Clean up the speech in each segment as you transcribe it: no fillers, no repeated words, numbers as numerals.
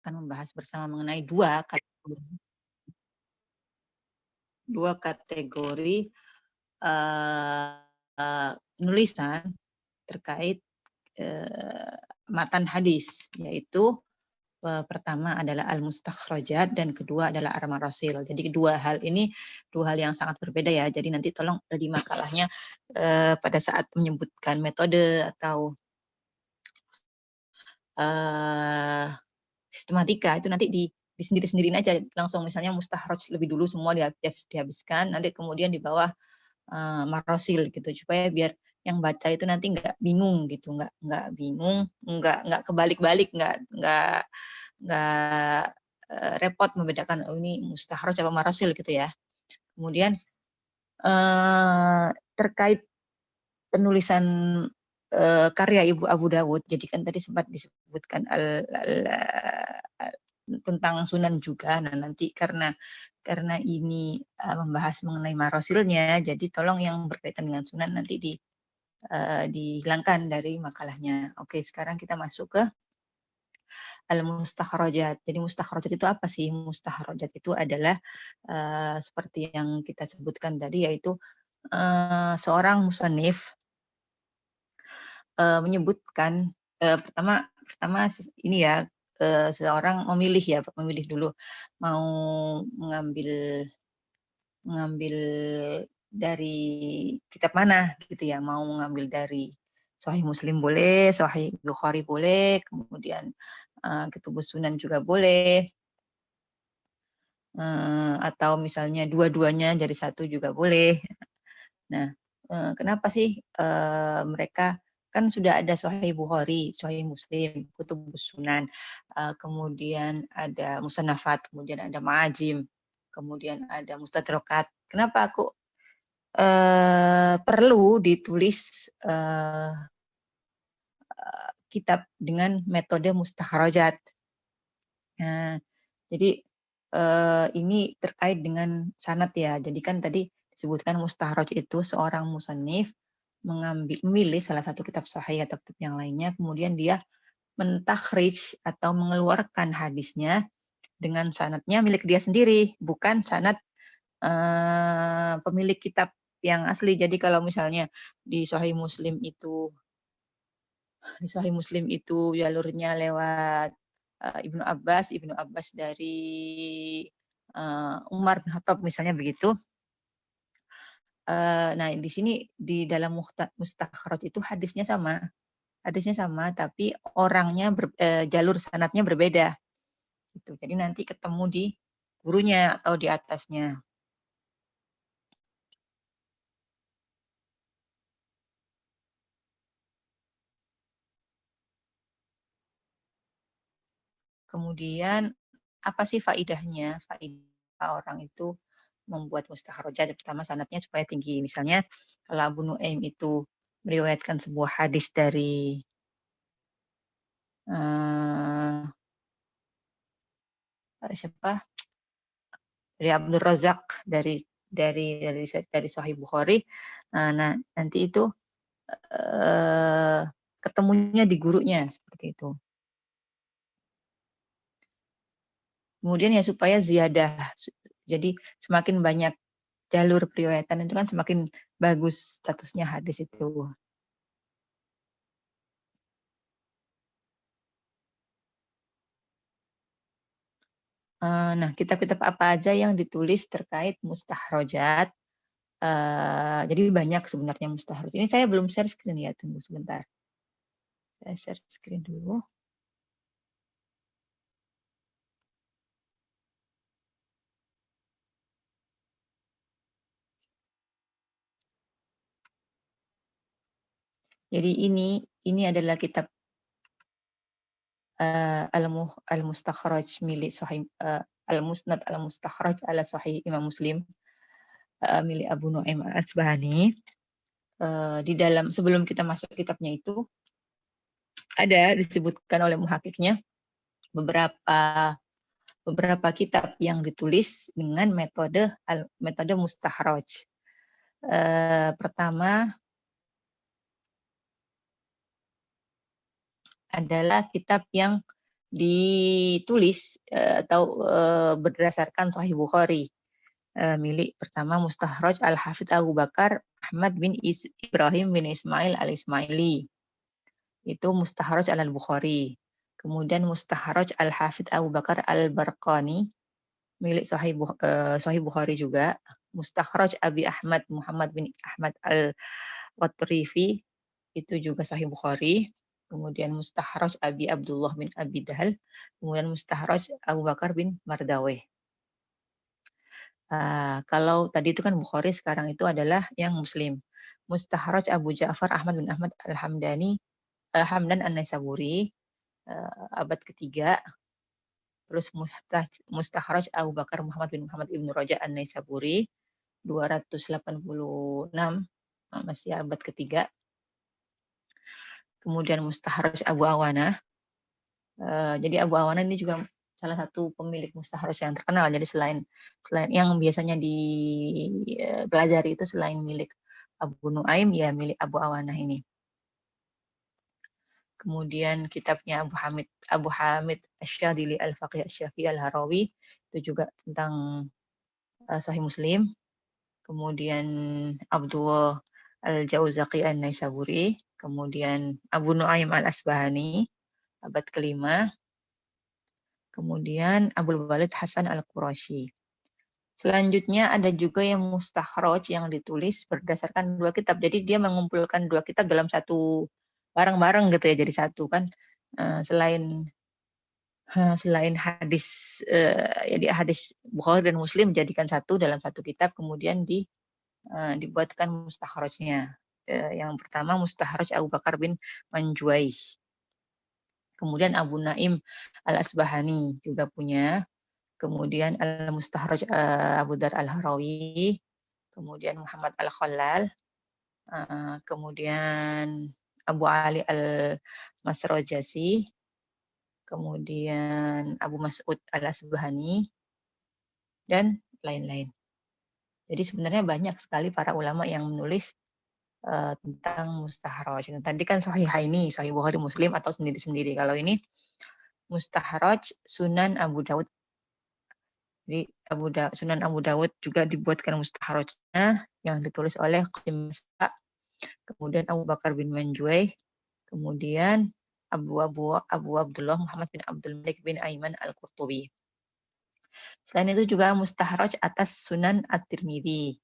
akan membahas bersama mengenai dua kategori penulisan terkait matan hadis, yaitu pertama adalah al-mustakhrajat dan kedua adalah ar-marasil. Jadi dua hal yang sangat berbeda ya. Jadi nanti tolong di makalahnya pada saat menyebutkan metode atau sistematika itu nanti di sendiri-sendiriin aja, langsung misalnya mustakhraj lebih dulu semua dihabiskan, nanti kemudian di bawah marasil gitu, supaya biar yang baca itu nanti nggak bingung gitu, nggak bingung, nggak kebalik-balik, nggak repot membedakan oh ini mustakhraj apa marasil gitu ya. Kemudian terkait penulisan karya Ibu Abu Dawud, jadi kan tadi sempat disebutkan tentang sunan juga. Nah nanti karena ini membahas mengenai marasilnya, jadi tolong yang berkaitan dengan sunan nanti dihilangkan dari makalahnya. Oke, sekarang kita masuk ke al-mustakhrajat. Jadi mustakhrajat itu apa sih? Mustakhrajat itu adalah seperti yang kita sebutkan tadi, yaitu seorang musannif menyebutkan pertama ini ya, seorang memilih dulu mau mengambil dari kitab mana gitu ya, mau mengambil dari Sahih Muslim boleh, Sahih Bukhari boleh, kemudian Kutubus Sunan juga boleh, atau misalnya dua-duanya jadi satu juga boleh. Nah, kenapa sih mereka kan sudah ada Sahih Bukhari, Sahih Muslim, Kutubus Sunan, kemudian ada Musannafat, kemudian ada Ma'ajim, kemudian ada Mustadrakat. Kenapa aku perlu ditulis kitab dengan metode mustakhrajat? Nah, jadi ini terkait dengan sanad ya. Jadi kan tadi disebutkan mustakhraj itu seorang musannif memilih salah satu kitab sahih atau kitab yang lainnya, kemudian dia mentakhrij atau mengeluarkan hadisnya dengan sanadnya milik dia sendiri, bukan sanad pemilik kitab yang asli. Jadi kalau misalnya di Sahih Muslim itu jalurnya lewat Ibnu Abbas dari Umar bin Khattab misalnya begitu. Nah di sini di dalam mustakhraj itu hadisnya sama, tapi orangnya jalur sanadnya berbeda gitu. Jadi nanti ketemu di gurunya atau di atasnya. Kemudian apa sih faidahnya? Faidah orang itu membuat mustakhrajat, pertama sanadnya supaya tinggi. Misalnya kalau Abu Nuaim itu meriwayatkan sebuah hadis dari siapa? Dari Abdul Razak dari Sahih Bukhari. Nah, nanti itu ketemunya di gurunya seperti itu. Kemudian ya supaya ziyadah. Jadi semakin banyak jalur periwayatan itu kan semakin bagus statusnya hadis itu. Nah, kitab-kitab apa aja yang ditulis terkait mustakhrajat? Jadi banyak sebenarnya mustakhraj. Ini saya belum share screen ya, tunggu sebentar. Saya share screen dulu. Jadi ini adalah kitab al-mustakhraj milik Sahih al-musnad al-mustakhraj ala Sahih Imam Muslim milik Abu Nuaim al-Asbahani. Di dalam sebelum kita masuk kitabnya itu ada disebutkan oleh muhakiknya beberapa kitab yang ditulis dengan metode mustakhraj. Pertama adalah kitab yang ditulis atau berdasarkan Sahih Bukhari. Milik pertama Mustakhraj Al-Hafidz Abu Bakar Ahmad bin Ibrahim bin Ismail Al-Ismaili. Itu Mustakhraj Al-Bukhari. Kemudian Mustakhraj Al-Hafidz Abu Bakar Al-Barqani milik Sahih Bukhari juga. Mustakhraj Abi Ahmad Muhammad bin Ahmad Al-Watrifi itu juga Sahih Bukhari. Kemudian Mustakhraj Abi Abdullah bin Abi Dahal. Kemudian Mustakhraj Abu Bakar bin Mardaweh. Kalau tadi itu kan Bukhari, sekarang itu adalah yang Muslim. Mustakhraj Abu Ja'far Ahmad bin Ahmad Al-Hamdani Hamdan An-Naisaburi abad ketiga. Terus Mustakhraj Abu Bakar Muhammad bin Muhammad Ibnu Raja An-Naisaburi 286, masih abad ketiga. Kemudian Mustakhraj Abu Awana. Jadi Abu Awana ini juga salah satu pemilik mustakhraj yang terkenal. Jadi selain yang biasanya dipelajari itu selain milik Abu Nuaim, ya milik Abu Awana ini. Kemudian kitabnya Abu Hamid Asy-Syadzili Al-Faqih Asy-Syafi'i Al-Harawi itu juga tentang Sahih Muslim. Kemudian Abdullah Al-Jauzaqi An-Naisaburi, kemudian Abu Nuaim Al-Asbahani abad kelima. Kemudian Abul Walid Hasan Al-Qurashi. Selanjutnya ada juga yang mustakhraj yang ditulis berdasarkan dua kitab. Jadi dia mengumpulkan dua kitab dalam satu bareng-bareng gitu ya, jadi satu kan. Selain hadis, jadi hadis Bukhari dan Muslim dijadikan satu dalam satu kitab, kemudian dibuatkan mustakhrajnya. Yang pertama Mustakhraj Abu Bakar bin Manjuwaih. Kemudian Abu Naim Al-Asbahani juga punya. Kemudian Al-Mustakhraj Abu Dar Al-Harawi. Kemudian Muhammad Al-Khallal. Kemudian Abu Ali Al-Masrojasi. Kemudian Abu Mas'ud Al-Asbahani. Dan lain-lain. Jadi sebenarnya banyak sekali para ulama yang menulis tentang mustakhraj. Tadi kan Sahihaini, Sahih Bukhari Muslim atau sendiri-sendiri. Kalau ini Mustakhraj Sunan Abu Daud. Jadi Sunan Abu Daud juga dibuatkan mustakhrajnya yang ditulis oleh Qasim Musa, kemudian Abu Bakar bin Manjuwaih, kemudian Abu Abdullah Muhammad bin Abdul Malik bin Aiman Al-Qurtubi. Selain itu juga mustakhraj atas Sunan At-Tirmidzi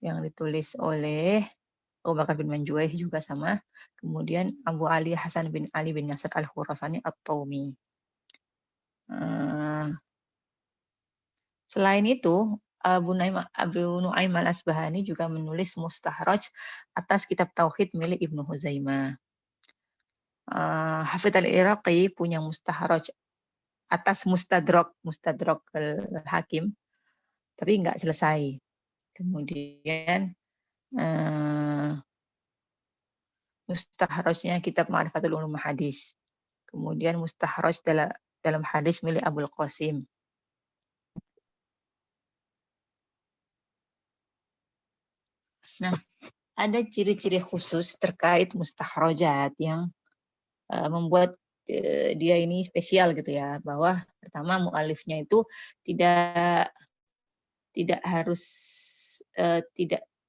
yang ditulis oleh Abu Bakar bin Manjuwaih juga sama. Kemudian Abu Ali Hasan bin Ali bin Nasr Al-Khurasani At-Taumi. Selain itu, Abu Nuaim Al-Asbahani juga menulis mustakhraj atas kitab Tauhid milik Ibnu Huzaimah. Hafidz Al-Iraqi punya mustakhraj atas Mustadrak Al-Hakim, tapi nggak selesai. Kemudian mustakhrajnya kitab Ma'rifatul Ulum Hadis. Kemudian mustakhraj dalam hadis milik Abul Qasim. Nah, ada ciri-ciri khusus terkait mustakhrajat yang membuat dia ini spesial gitu ya, bahwa pertama mu'alifnya itu tidak harus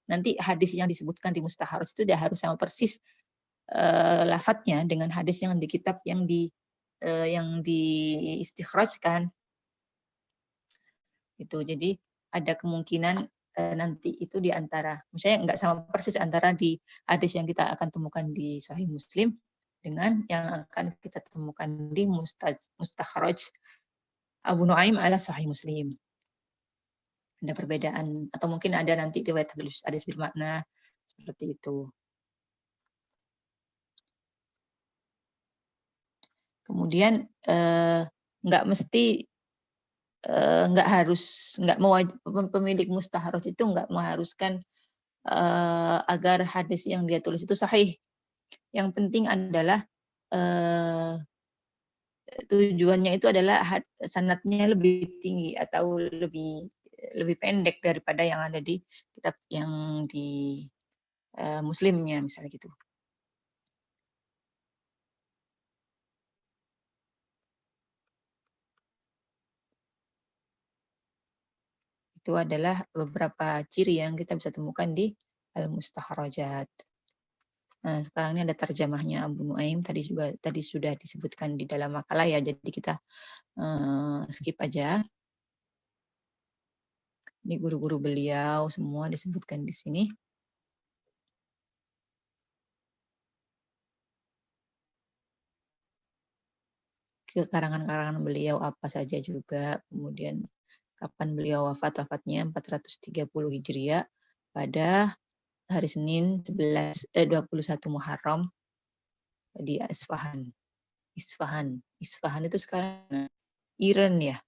nanti hadis yang disebutkan di mustakhraj itu tidak harus sama persis lafadznya dengan hadis yang di kitab yang diistikhrajkan. Itu jadi ada kemungkinan nanti itu di antara, misalnya nggak sama persis antara di hadis yang kita akan temukan di Sahih Muslim dengan yang akan kita temukan di mustakhraj Abu Nuaim ala Sahih Muslim. Ada perbedaan atau mungkin ada nanti riwayat hadis bermakna seperti itu. Kemudian nggak mesti pemilik mustakhraj itu nggak mengharuskan agar hadis yang dia tulis itu sahih. Yang penting adalah tujuannya itu adalah sanadnya lebih tinggi atau lebih pendek daripada yang ada di kitab yang di Muslimnya misalnya gitu. Itu adalah beberapa ciri yang kita bisa temukan di al-mustakhrajat. Nah, sekarang ini ada terjemahnya Abu Nuaim, tadi sudah disebutkan di dalam makalah ya, jadi kita skip aja. Ini guru-guru beliau semua disebutkan di sini. Karangan-karangan beliau apa saja juga, kemudian kapan beliau wafatnya 430 Hijriah pada hari Senin 21 Muharram di Isfahan. Isfahan itu sekarang Iran ya.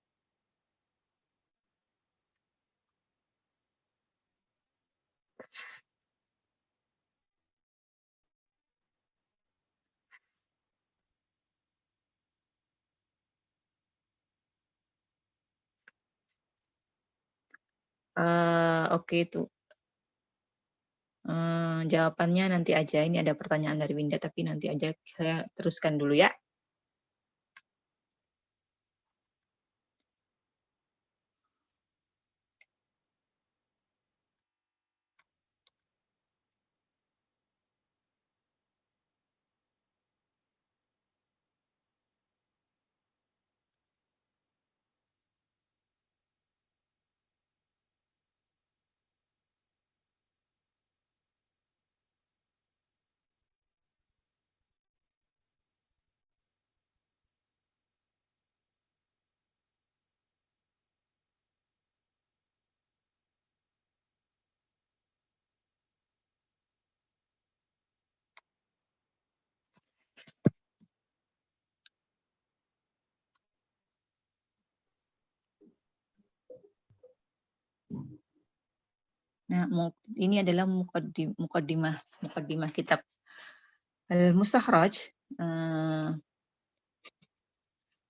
Oke itu jawabannya nanti aja. Ini ada pertanyaan dari Winda, tapi nanti aja saya teruskan dulu ya. Nah, ini adalah mukaddimah kitab Al-Mustakhraj.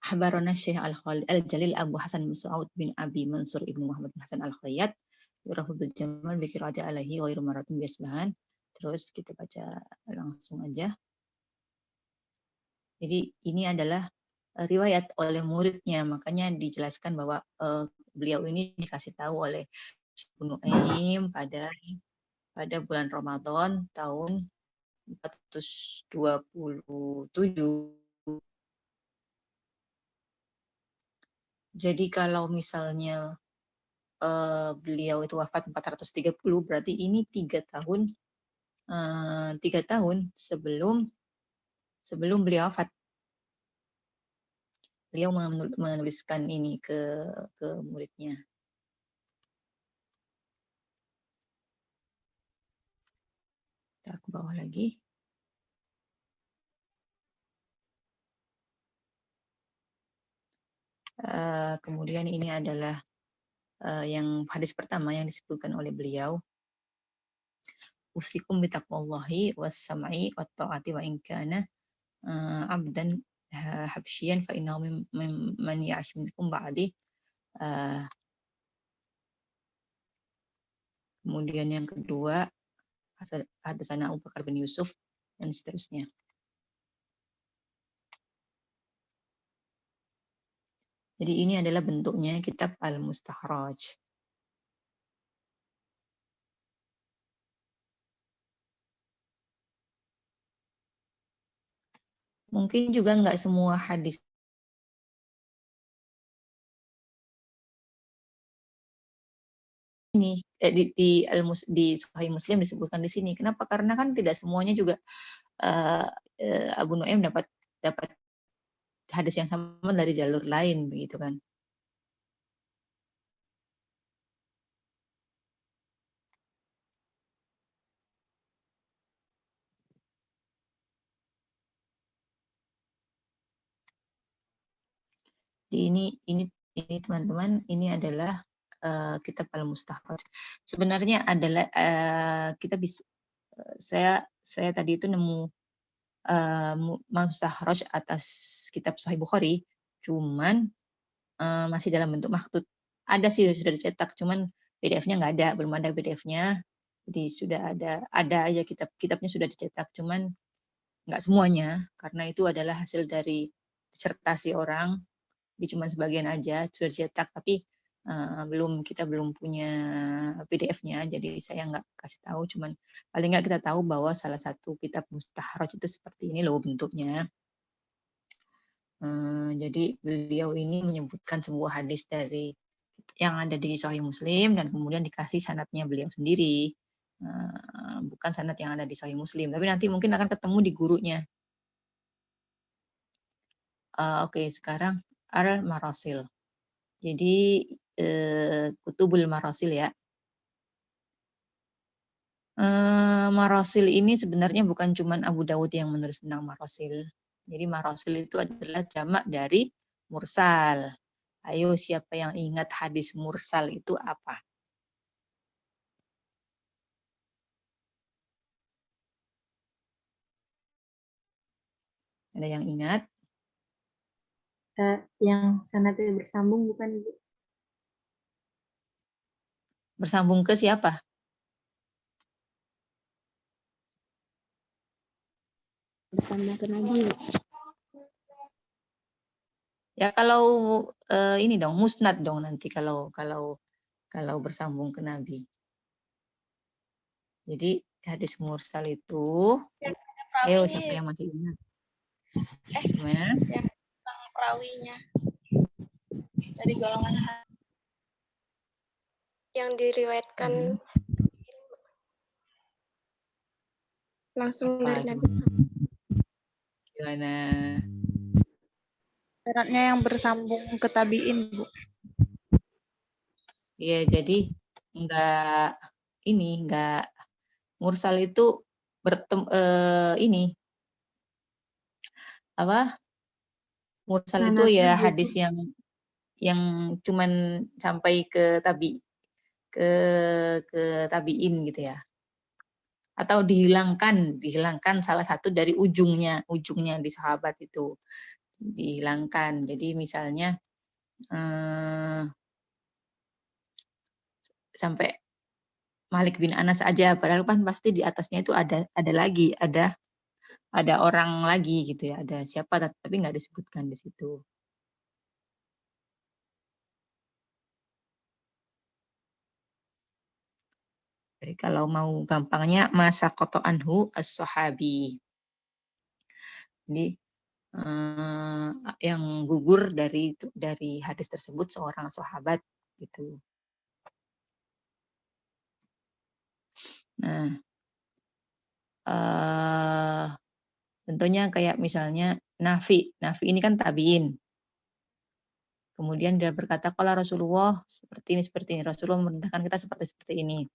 Habarana Syekh Al-Jalil Abu Hasan bin Su'aud bin Abi Mansur Ibnu Muhammad bin Hasan Al-Khayyat. Yurahu bil Jamal bi qiraati alaihi ghairu maratin biasbahan. Terus kita baca langsung aja. Jadi ini adalah riwayat oleh muridnya, makanya dijelaskan bahwa beliau ini dikasih tahu oleh Ibnu Aim pada bulan Ramadan tahun 427. Jadi kalau misalnya beliau itu wafat 430, berarti ini 3 tahun sebelum beliau wafat. Beliau menuliskan ini ke muridnya. Kita ke bawah lagi. Kemudian ini adalah yang hadis pertama yang disebutkan oleh beliau. Usikum bitaqwallahi was-sam'i wat-ta'ati wa in kana abdan habsyian fa innahu man ya'sh minkum ba'di. Kemudian yang kedua, hadatsana Abu Bakar bin Yusuf dan seterusnya. Jadi ini adalah bentuknya kitab Al-Mustakhraj. Mungkin juga nggak semua hadis ini di Sahih Muslim disebutkan di sini. Kenapa? Karena kan tidak semuanya juga Abu Nuaim dapat hadis yang sama dari jalur lain begitu kan. Jadi ini teman-teman, ini adalah kitab Al-Mustakhraj. Sebenarnya adalah kita bisa saya tadi itu nemu Mustakhraj atas kitab Sahih Bukhari, cuman masih dalam bentuk maktub. Ada sih sudah dicetak, cuman PDF-nya nggak ada, belum ada PDF-nya. Jadi sudah ada aja kitabnya sudah dicetak, cuman nggak semuanya, karena itu adalah hasil dari disertasi orang. Jadi cuma sebagian aja sudah dicetak, tapi kita belum punya PDF-nya, jadi saya nggak kasih tahu, cuman paling nggak kita tahu bahwa salah satu kitab mustakhraj itu seperti ini loh bentuknya. Jadi beliau ini menyebutkan sebuah hadis dari yang ada di Sahih Muslim dan kemudian dikasih sanadnya beliau sendiri, bukan sanad yang ada di Sahih Muslim, tapi nanti mungkin akan ketemu di gurunya. Oke, sekarang al-marasil. Jadi kutubul marasil ya. Marasil ini sebenarnya bukan cuma Abu Dawud yang menulis tentang marasil. Jadi marasil itu adalah jamak dari mursal. Ayo, siapa yang ingat hadis mursal itu apa? Ada yang ingat? Yang sanadnya bersambung bukan, Bu? Bersambung ke siapa? Bersambung ke Nabi. Ya kalau ini dong, musnad dong nanti kalau bersambung ke Nabi. Jadi hadis mursal itu, ayo siapa yang masih ingat? Gimana? Yang tentang perawinya dari golongan yang diriwayatkan langsung dari Nabi. Gimana? Syaratnya yang bersambung ke tabiin, Bu. Iya, jadi enggak mursal itu ini apa? Mursal itu ya hadis yang cuman sampai ke tabiin gitu ya. Atau dihilangkan salah satu dari ujungnya di sahabat itu. Dihilangkan. Jadi misalnya sampai Malik bin Anas aja, padahal kan pasti di atasnya itu ada orang lagi gitu ya, ada siapa tapi nggak disebutkan di situ. Jadi kalau mau gampangnya masa koto anhu as-sahabi. Jadi yang gugur dari hadis tersebut seorang sahabat gitu. Nah, tentunya kayak misalnya Nafi ini kan tabiin. Kemudian dia berkata, kalau Rasulullah seperti ini, Rasulullah memerintahkan kita seperti ini.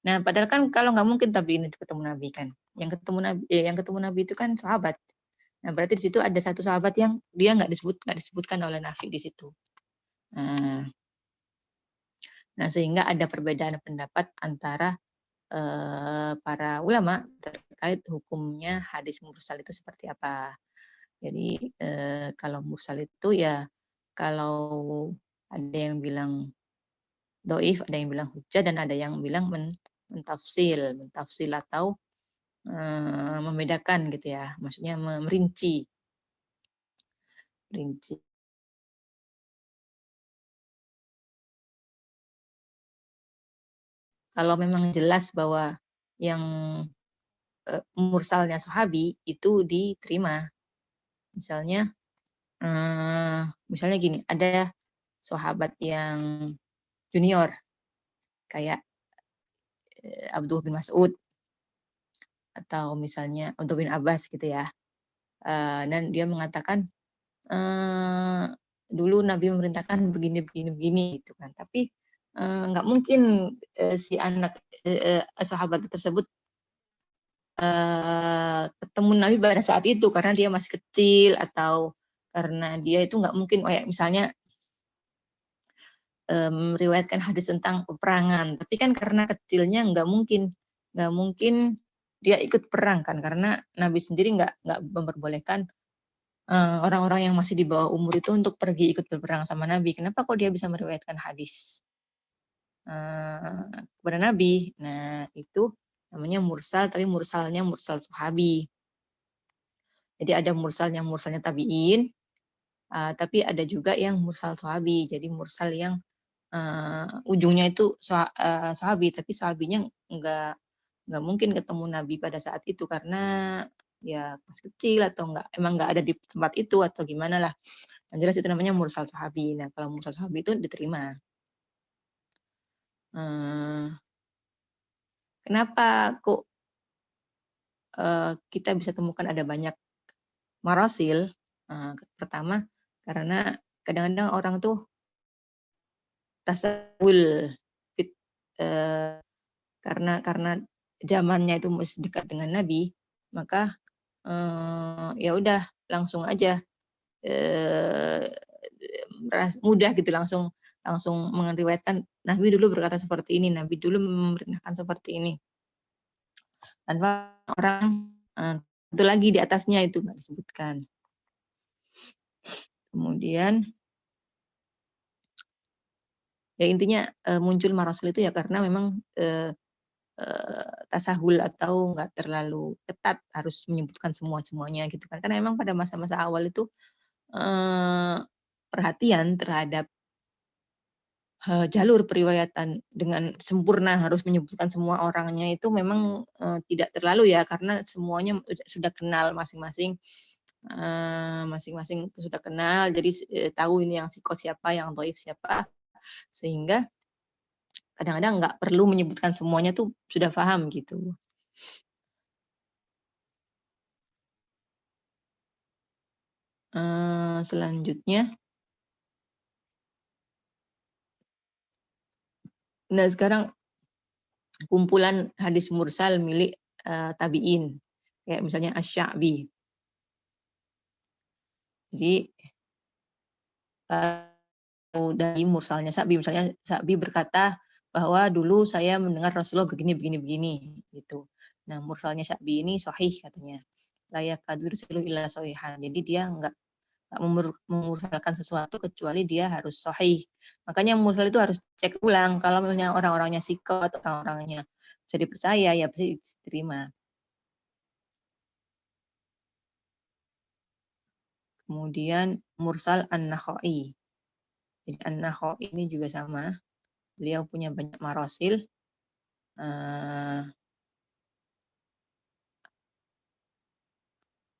Nah, padahal kan kalau nggak mungkin tabiin itu ketemu Nabi kan. Yang ketemu Nabi itu kan sahabat. Nah, berarti di situ ada satu sahabat yang dia nggak disebutkan oleh Nafi di situ. Nah, sehingga ada perbedaan pendapat antara para ulama terkait hukumnya hadis mursal itu seperti apa. Jadi kalau mursal itu ya kalau ada yang bilang doif, ada yang bilang hujjah, dan ada yang bilang mentafsil atau membedakan gitu ya, maksudnya merinci. Kalau memang jelas bahwa yang mursalnya sahabi itu diterima. Misalnya gini, ada sahabat yang junior kayak Abdullah bin Mas'ud atau misalnya Abdullah bin Abbas gitu ya. Dan dia mengatakan dulu Nabi memerintahkan begini gitu kan. Tapi nggak mungkin si anak sahabat tersebut ketemu Nabi pada saat itu karena dia masih kecil, atau karena dia itu nggak mungkin kayak misalnya meriwayatkan hadis tentang peperangan, tapi kan karena kecilnya nggak mungkin dia ikut perang kan, karena Nabi sendiri nggak memperbolehkan orang-orang yang masih di bawah umur itu untuk pergi ikut berperang sama Nabi. Kenapa kok dia bisa meriwayatkan hadis kepada Nabi? Nah, itu namanya mursal, tapi mursalnya mursal sahabi. Jadi ada mursalnya tabiin, tapi ada juga yang mursal sahabi. Jadi mursal yang ujungnya itu sahabi, tapi sahabinya nggak mungkin ketemu Nabi pada saat itu karena ya pas kecil atau emang nggak ada di tempat itu atau gimana lah. Yang jelas itu namanya mursal sahabi. Nah, kalau mursal sahabi itu diterima. Kenapa kok kita bisa temukan ada banyak marasil? Pertama, karena kadang-kadang orang tuh tasawul karena zamannya itu masih dekat dengan Nabi, maka ya udah langsung aja mudah gitu langsung meriwayatkan Nabi dulu berkata seperti ini, Nabi dulu memerintahkan seperti ini. Tanpa orang itu lagi di atasnya itu nggak disebutkan. Kemudian ya intinya muncul marasil itu ya karena memang tasahul atau nggak terlalu ketat harus menyebutkan semuanya gitu kan. Karena memang pada masa-masa awal itu perhatian terhadap jalur periwayatan dengan sempurna harus menyebutkan semua orangnya itu memang tidak terlalu ya karena semuanya sudah kenal masing-masing sudah kenal jadi tahu ini yang siko siapa yang dhaif siapa sehingga kadang-kadang nggak perlu menyebutkan semuanya tuh sudah paham gitu. Selanjutnya, nah sekarang kumpulan hadis mursal milik tabi'in kayak misalnya Asy-Sya'bi. Jadi dari mursalnya Sya'bi, misalnya Sya'bi berkata bahwa dulu saya mendengar Rasulullah begini gitu. Nah, mursalnya Sya'bi ini sahih katanya. La yakadu yursilu illa sahihan. Jadi dia enggak memursalkan sesuatu kecuali dia harus sahih. Makanya mursal itu harus cek ulang. Kalau misalnya orang-orangnya siqat, orang-orangnya bisa dipercaya ya pasti diterima. Kemudian mursal an-Nakhai. Jadi an-Nakhai ini juga sama. Beliau punya banyak marasil.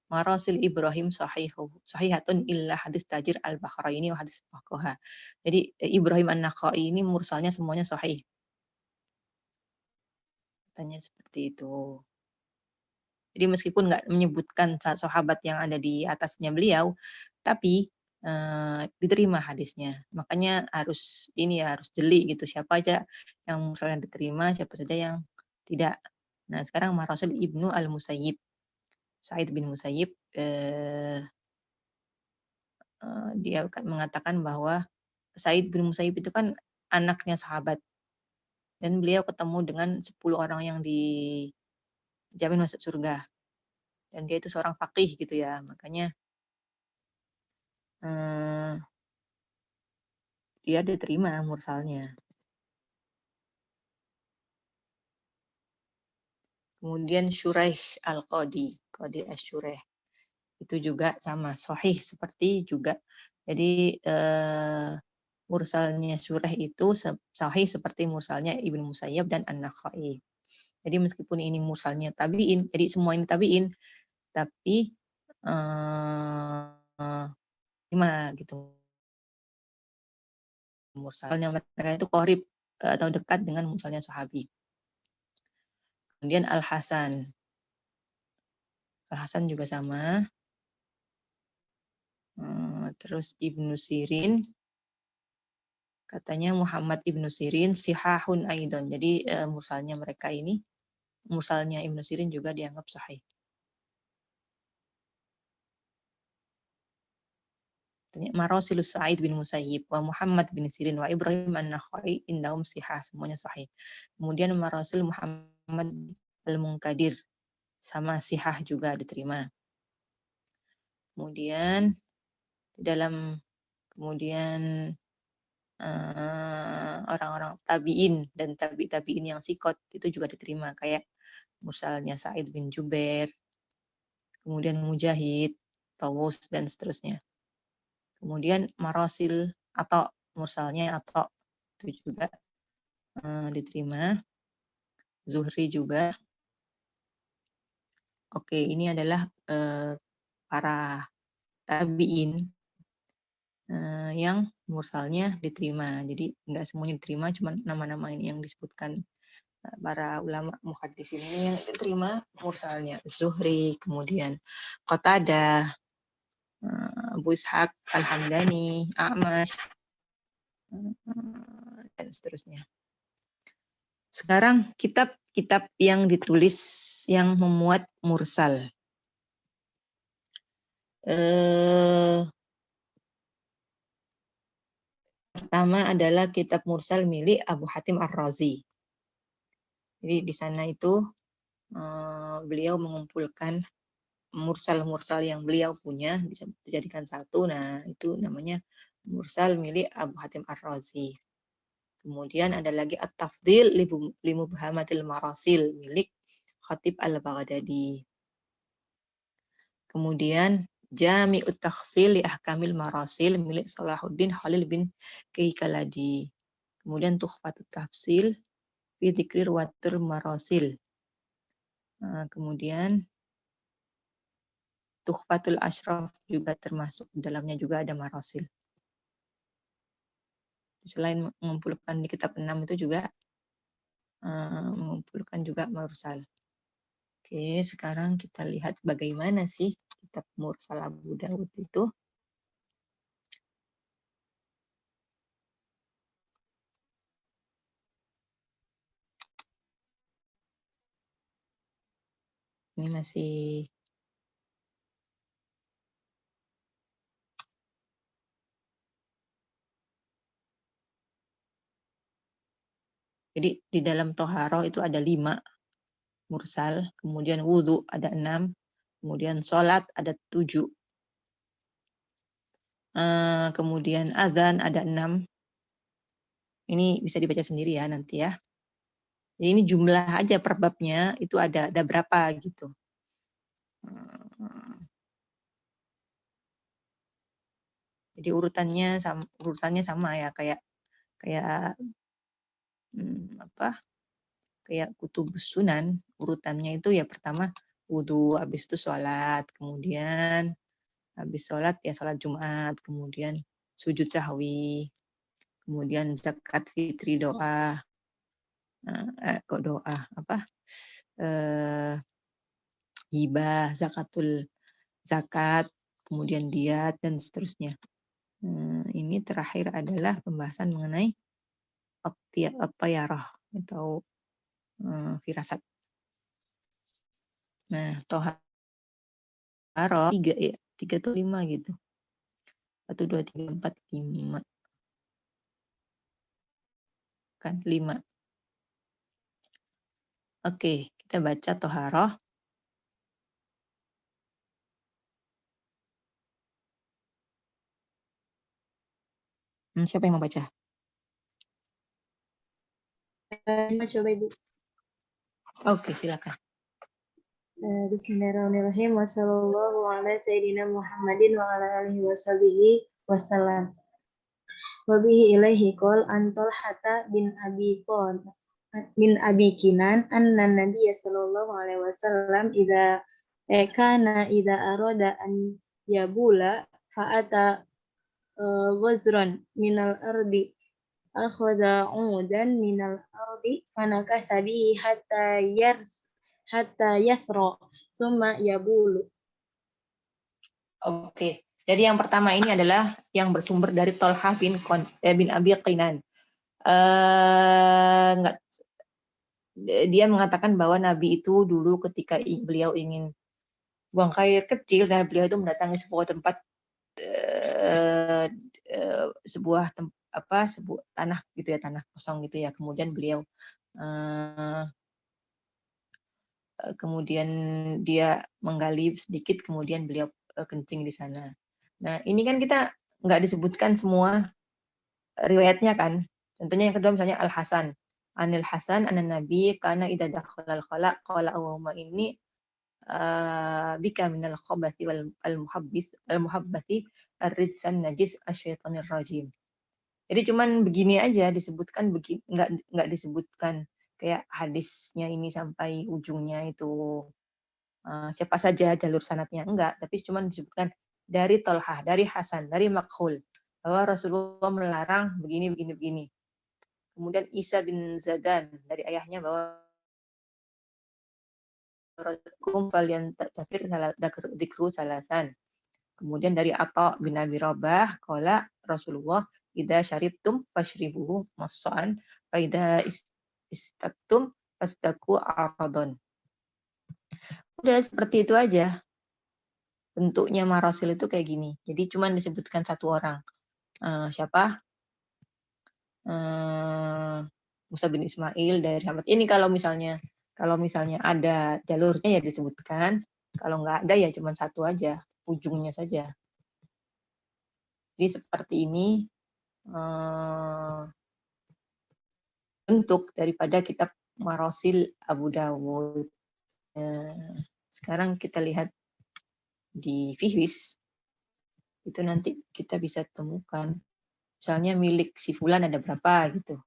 Marasil Ibrahim sahihatun illa hadis Tajir al-Bahraini wa hadis Faqaha. Jadi Ibrahim an-Nakhai ini mursalnya semuanya sahih. Katanya seperti itu. Jadi meskipun nggak menyebutkan sahabat yang ada di atasnya beliau, tapi diterima hadisnya. Makanya harus harus jeli gitu siapa aja yang mursalnya diterima, siapa saja yang tidak. Nah, sekarang marasil Ibnu al-Musayyib. Sa'id bin Musayyib dia mengatakan bahwa Sa'id bin Musayyib itu kan anaknya sahabat dan beliau ketemu dengan 10 orang yang dijamin masuk surga. Dan dia itu seorang faqih gitu ya. Makanya dia diterima mursalnya. Kemudian Syuraih al-Qadi, Qadi Asy-Syuraih. Itu juga sama sahih seperti juga. Jadi mursalnya Syuraih itu sahih seperti mursalnya Ibnu Musayyab dan An-Nakhai. Jadi meskipun ini mursalnya tabi'in, jadi semua ini tabi'in, tapi lima gitu. Mursalnya mereka itu qorib atau dekat dengan mursalnya sahabi. Kemudian Al-Hasan. Al-Hasan juga sama. Terus Ibnu Sirin. Katanya Muhammad Ibnu Sirin sihahun aidon. Jadi mursalnya mereka ini, mursalnya Ibnu Sirin juga dianggap sahih. Marasilus Sa'id bin Musayyib wa Muhammad bin Sirin wa Ibrahim an-Nakhai indahum sihah, semuanya sahih. Kemudian marasil Muhammad al-Munkadir sama sihah juga diterima. Kemudian orang-orang tabi'in dan tabi'in yang sikot itu juga diterima kayak mursalnya Sa'id bin Jubair, kemudian Mujahid, Tawus dan seterusnya. Kemudian marasil atau mursalnya atau itu juga diterima. Zuhri juga. Oke, ini adalah para tabi'in yang mursalnya diterima. Jadi nggak semuanya diterima, cuma nama-nama ini yang disebutkan para ulama muhaddis ini yang diterima mursalnya. Zuhri, kemudian Qatadah, Abu Ishaq Al-Hamdani, A'mash, dan seterusnya. Sekarang kitab-kitab yang ditulis yang memuat mursal. Pertama adalah kitab mursal milik Abu Hatim Ar-Razi. Jadi di sana itu beliau mengumpulkan mursal-mursal yang beliau punya, bisa dijadikan satu. Nah, itu namanya mursal milik Abu Hatim Ar-Razi. Kemudian ada lagi At-Tafdhil li Mubhamatil Marasil milik Khatib Al-Baghdadi. Kemudian Jami'ut Takhsil li Ahkamil Marasil milik Salahuddin Khalil bin Kaykaladi. Kemudian Tukhfatut Tafsil fi Dzikri Ruwatul Marasil. Kemudian Tukhfatul Ashraf juga termasuk, dalamnya juga ada Marasil. Selain mengumpulkan di kitab 6 itu juga mengumpulkan juga mursal. Oke, sekarang kita lihat bagaimana sih kitab mursal Abu Dawud itu. Ini masih jadi di dalam toharoh itu ada 5 mursal, kemudian wudhu ada 6, kemudian sholat ada 7, kemudian azan ada 6. Ini bisa dibaca sendiri ya nanti ya. Jadi ini jumlah aja per babnya itu ada berapa gitu. Jadi urutannya sama ya kayak kayak kutubus sunan, urutannya itu ya pertama wudhu, habis itu sholat, kemudian habis sholat ya sholat Jumat, kemudian sujud sahwi, kemudian zakat fitri doa, hibah, zakat, kemudian diat dan seterusnya. Ini terakhir adalah pembahasan mengenai at-tayarah atau firasat. Nah, toharoh 3 ya, 3 atau 5 gitu. 1, 2, 3, 4, 5. Kan 5. Oke, kita baca toharoh. Siapa yang mau baca? Coba Ibu. Oke, silakan. Bismillahirrahmanirrahim. Wassallallahu ala sayyidina Muhammadin wa ala alihi wasallam. Wa bihi ilaihi qol antol hatta bin Abi Kinan anna Nabiy sallallahu alaihi wasallam kana idza arada an yabula fa'ata wazran minal ardi akhadha 'udan minal ardi fanakasa bihi hatta yasra summa yabulu. Oke, jadi yang pertama ini adalah yang bersumber dari Tolhah bin Abi Qinan. Dia mengatakan bahwa Nabi itu dulu ketika beliau ingin buang air kecil dan beliau itu mendatangi sebuah tempat sebuah tanah gitu ya, tanah kosong gitu ya. Kemudian beliau kemudian dia menggali sedikit, kemudian beliau kencing di sana. Nah, ini kan kita nggak disebutkan semua riwayatnya kan. Contohnya yang kedua misalnya Al-Hasan. Anil Hasan anan Nabi kana idza dakhala al-khala qala Allahumma inni bika minal khabathi wal muhabbathi ar-rijsan najis asyaitonir rajim. Jadi cuman begini aja disebutkan begini, nggak disebutkan kayak hadisnya ini sampai ujungnya itu siapa saja jalur sanadnya, enggak, tapi cuman disebutkan dari Tolhah, dari Hasan, dari Makhul bahwa Rasulullah melarang begini begini begini. Kemudian Isa bin Zadan dari ayahnya bahwa Rasulullah falian takfir dikru salasan. Kemudian dari Atha bin Abi Rabah qala Rasulullah idza syaribtum fashribuhu massa'an fa idza istaktum fastaku aradon. Udah seperti itu aja. Bentuknya marasil itu kayak gini. Jadi cuma disebutkan satu orang. Siapa? Musa bin Ismail dari Hamad. Ini kalau misalnya ada jalurnya ya disebutkan. Kalau nggak ada ya cuma satu aja, ujungnya saja. Jadi seperti ini bentuk daripada kitab Marasil Abu Dawud. Sekarang kita lihat di Fihris. Itu nanti kita bisa temukan. Misalnya milik si Fulan ada berapa gitu.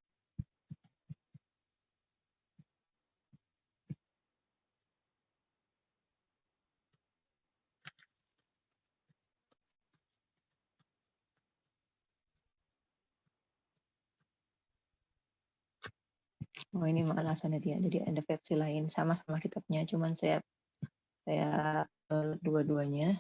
Oh ini alasannya dia. Jadi ada versi lain sama-sama kitabnya, cuman saya dua-duanya.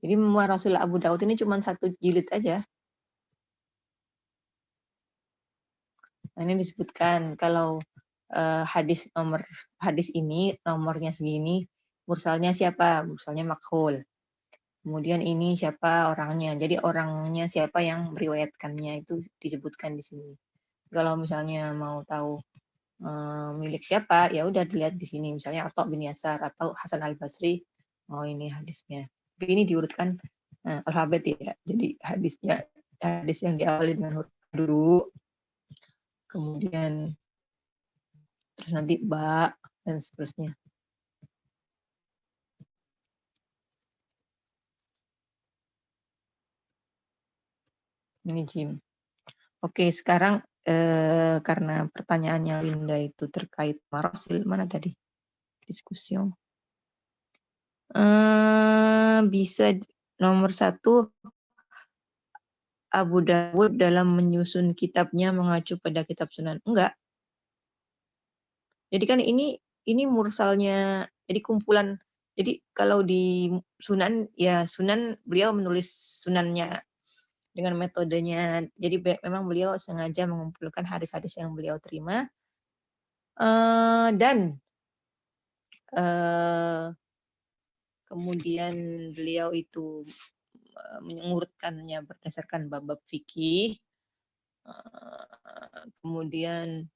Jadi Marasil Abu Daud ini cuma satu jilid aja. Nah, ini disebutkan kalau hadis ini nomornya segini, mursalnya siapa? Mursalnya makhul. Kemudian ini siapa orangnya. Jadi orangnya siapa yang meriwayatkannya itu disebutkan di sini. Kalau misalnya mau tahu milik siapa, ya udah dilihat di sini. Misalnya Atha bin Yasar atau Hasan Al Basri. Oh ini hadisnya. Tapi ini diurutkan alfabet ya. Jadi hadis yang diawali dengan huruf dulu, kemudian terus nanti ba dan seterusnya. Ini Jim. Oke, sekarang karena pertanyaannya Linda itu terkait Marasil, mana tadi? Diskusi. Bisa nomor 1, Abu Dawud dalam menyusun kitabnya mengacu pada kitab Sunan. Enggak. Jadi kan ini mursalnya, jadi kumpulan. Jadi kalau di Sunan, ya Sunan beliau menulis Sunannya dengan metodenya. Jadi memang beliau sengaja mengumpulkan hadis-hadis yang beliau terima. Dan kemudian beliau itu mengurutkannya berdasarkan bab-bab fikih. Kemudian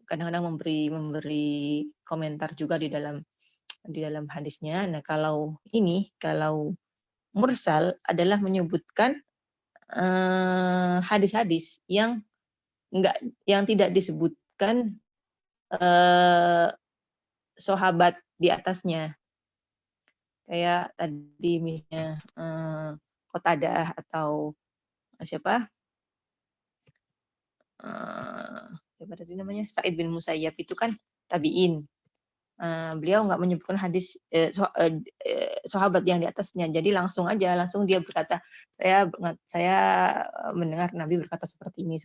kadang-kadang memberi komentar juga di dalam hadisnya. Nah, kalau mursal adalah menyebutkan hadis-hadis yang tidak disebutkan sahabat di atasnya. Kayak tadi misalnya Qatadah atau siapa tadi namanya, Sa'id bin Musayyab itu kan tabi'in. Beliau nggak menyebutkan hadis sahabat yang di atasnya. Jadi langsung dia berkata, saya mendengar Nabi berkata seperti ini.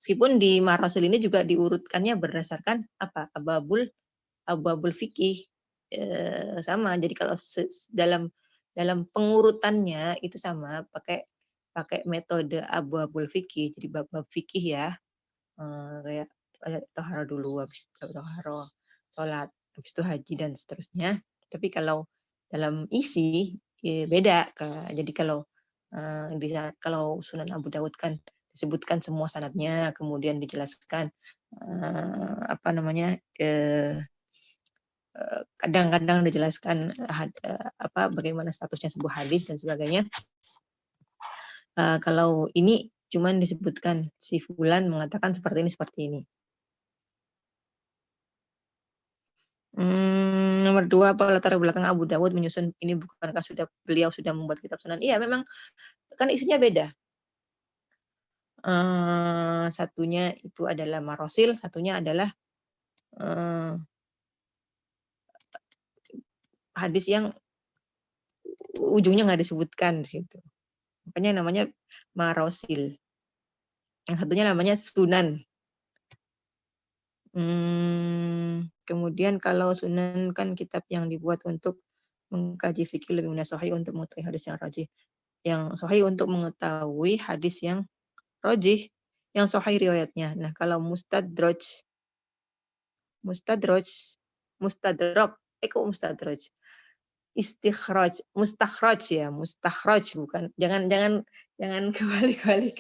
Meskipun di Marasil ini juga diurutkannya berdasarkan abwabul fikih sama. Jadi kalau dalam pengurutannya itu sama, pakai metode abwabul fikih. Jadi bab-bab fikih ya. Kayak toharo dulu, habis toharo sholat, habis itu haji dan seterusnya. Tapi kalau dalam isi beda. Jadi kalau Sunan Abu Dawud kan disebutkan semua sanadnya, kemudian dijelaskan kadang-kadang dijelaskan bagaimana statusnya sebuah hadis dan sebagainya. Kalau ini cuman disebutkan si fulan mengatakan seperti ini. Nomor 2, apa latar belakang Abu Dawud menyusun ini, bukankah beliau sudah membuat kitab sunan? Iya, memang kan isinya beda. Satunya itu adalah marosil, satunya adalah hadis yang ujungnya nggak disebutkan gitu. Makanya namanya marosil. Yang satunya namanya sunan. Kemudian kalau sunan kan kitab yang dibuat untuk mengkaji fikih lebih minat sahih untuk mengetahui hadis yang rajih. Yang sahih untuk mengetahui hadis yang rajih, yang sahih riwayatnya. Nah, kalau mustadrak, mustakhraj bukan. Jangan kebalik-balik.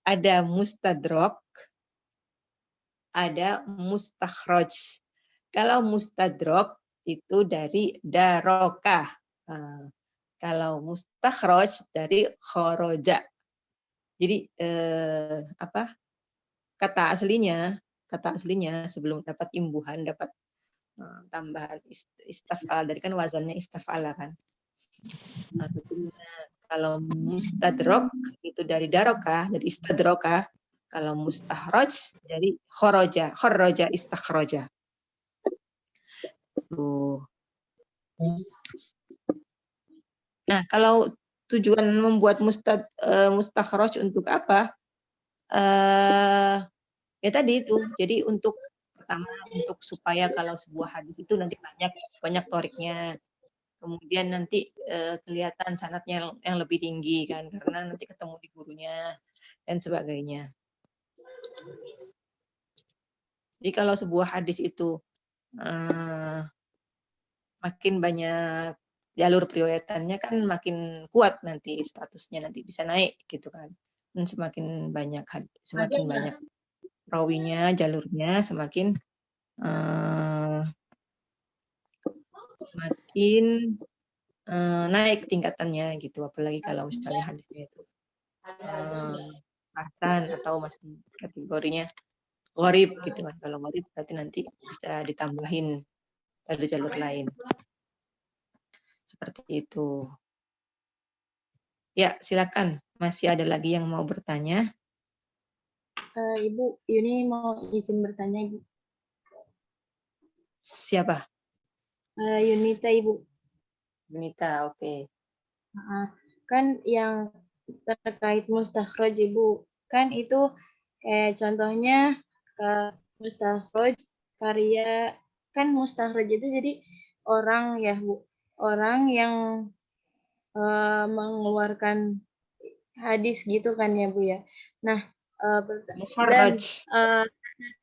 Ada mustadrak, ada mustakhraj. Kalau mustadrak itu dari daroka. Kalau mustakhraj dari kharaja. Jadi kata aslinya sebelum dapat imbuhan, dapat tambahan istaf'al, dari kan wazannya istaf'ala kan. Kalau mustadrak itu dari daroka, dari istadroka. Kalau mustakhraj dari kharaja istakhraja. Tuh. Nah, kalau tujuan membuat mustakhraj untuk apa? Ya tadi itu. Jadi untuk pertama, untuk supaya kalau sebuah hadis itu nanti banyak toriknya. Kemudian nanti kelihatan sanadnya yang lebih tinggi kan, karena nanti ketemu di gurunya dan sebagainya. Jadi kalau sebuah hadis itu makin banyak jalur periwayatannya kan makin kuat, nanti statusnya nanti bisa naik gitu kan. Dan semakin banyak rawinya, jalurnya semakin naik tingkatannya gitu. Apalagi kalau misalnya hadisnya itu hasan atau masih kategorinya gharib gitu kan. Kalau gharib berarti nanti bisa ditambahin dari jalur lain. Seperti itu. Ya, silakan. Masih ada lagi yang mau bertanya? Ibu, Yuni mau izin bertanya, Ibu. Siapa? Yunita, Ibu. Yunita, oke. Kan yang terkait mustakhraj, Ibu, kan itu kayak contohnya mustakhraj karya, kan mustakhraj itu jadi orang ya, Bu, orang yang mengeluarkan hadis gitu kan ya, Bu ya. Nah, dan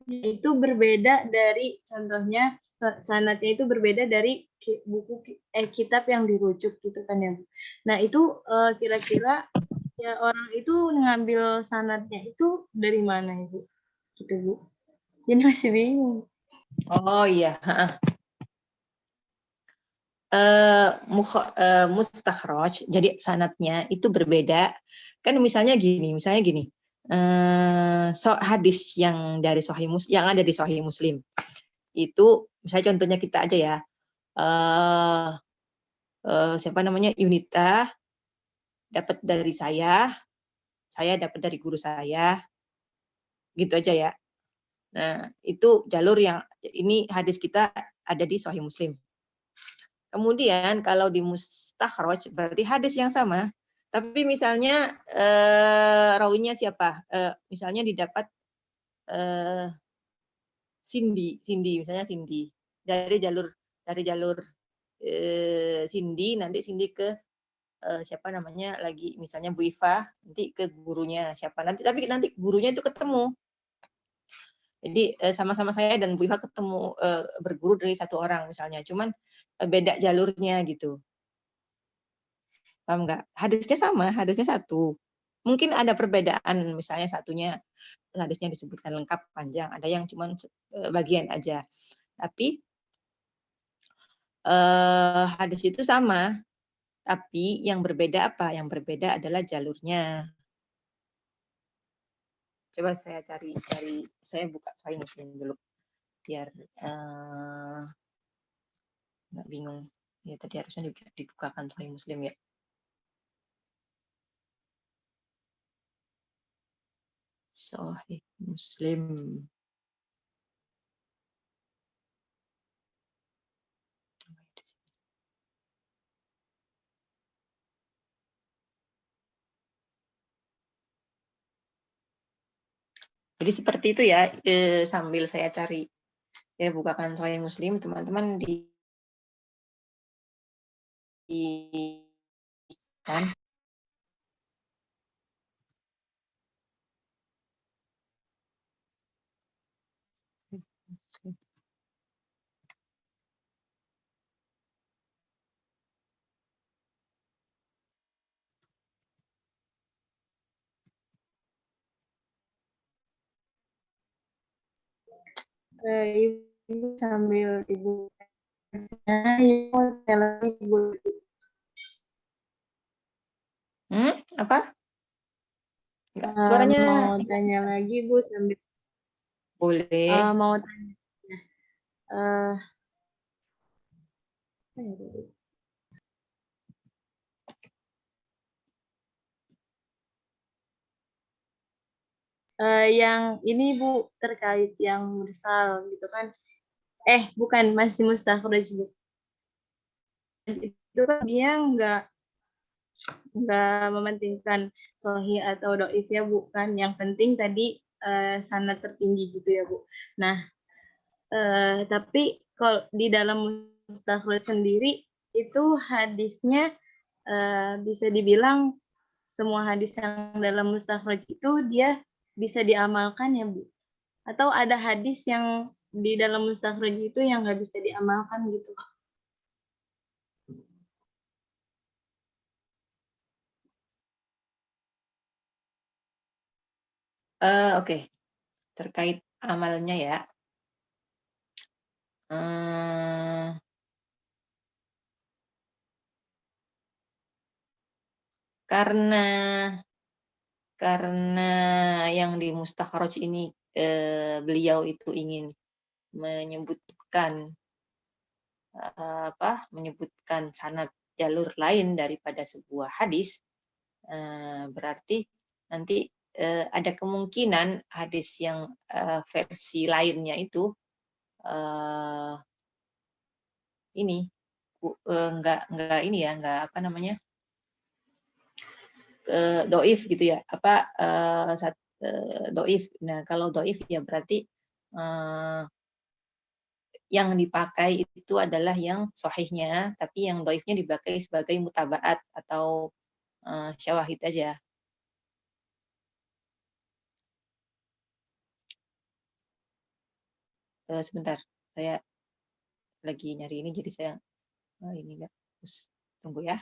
itu berbeda dari, contohnya sanadnya itu berbeda dari kitab yang dirujuk gitu kan ya, Bu. Nah, itu kira-kira ya orang itu ngambil sanadnya itu dari mana, Ibu? Gitu, Bu. Jadi masih bingung. Oh iya, mustakhraj, jadi sanadnya itu berbeda. Kan misalnya gini, hadis yang dari yang ada di Sahih Muslim itu, misalnya contohnya kita aja ya, siapa namanya, Yunita dapat dari saya dapat dari guru saya, gitu aja ya. Nah, itu jalur yang ini hadis kita ada di Sahih Muslim. Kemudian kalau di mustakhraj berarti hadis yang sama, tapi misalnya rawinya siapa? Misalnya didapat Cindy misalnya, Cindy dari jalur Cindy, nanti Cindy ke siapa namanya lagi, misalnya Bu Iva, nanti ke gurunya siapa, tapi nanti gurunya itu ketemu. Jadi sama-sama saya dan Bu Iva ketemu berguru dari satu orang misalnya, cuman beda jalurnya gitu. Paham nggak? Hadisnya sama, hadisnya satu. Mungkin ada perbedaan, misalnya satunya hadisnya disebutkan lengkap panjang, ada yang cuma bagian aja. Tapi hadis itu sama, tapi yang berbeda apa? Yang berbeda adalah jalurnya. Coba saya cari, saya buka Sahih Muslim dulu biar nggak bingung. Ya tadi harusnya dibukakan Sahih Muslim ya. Sahih Muslim. Jadi seperti itu ya, sambil saya cari, ya bukakan Sahih Muslim, teman-teman kan. Ibu sambil ibu ibu. Apa? Enggak, suaranya mau tanya lagi Bu sambil boleh. mau tanya. Yang ini Bu terkait yang mursal gitu kan. Bukan, masih mustakhraj Bu. Itu kan dia nggak mementingkan sahih atau dhaif ya Bu kan. Yang penting tadi sanad tertinggi gitu ya Bu. Nah, tapi kalau di dalam mustakhraj sendiri itu hadisnya bisa dibilang semua hadis yang dalam mustakhraj itu dia bisa diamalkan ya Bu? Atau ada hadis yang di dalam mustakhraj itu yang nggak bisa diamalkan gitu? Oke. Terkait amalnya ya. Karena yang di mustakhraj ini beliau itu ingin menyebutkan menyebutkan sanad jalur lain daripada sebuah hadis, berarti nanti ada kemungkinan hadis yang versi lainnya itu ini enggak ini ya, enggak apa namanya, doif gitu ya, doif. Nah kalau doif ya berarti yang dipakai itu adalah yang sahihnya, tapi yang doifnya dipakai sebagai mutabaat atau syawahid aja. Sebentar, saya lagi nyari ini jadi saya ini enggak, terus tunggu ya.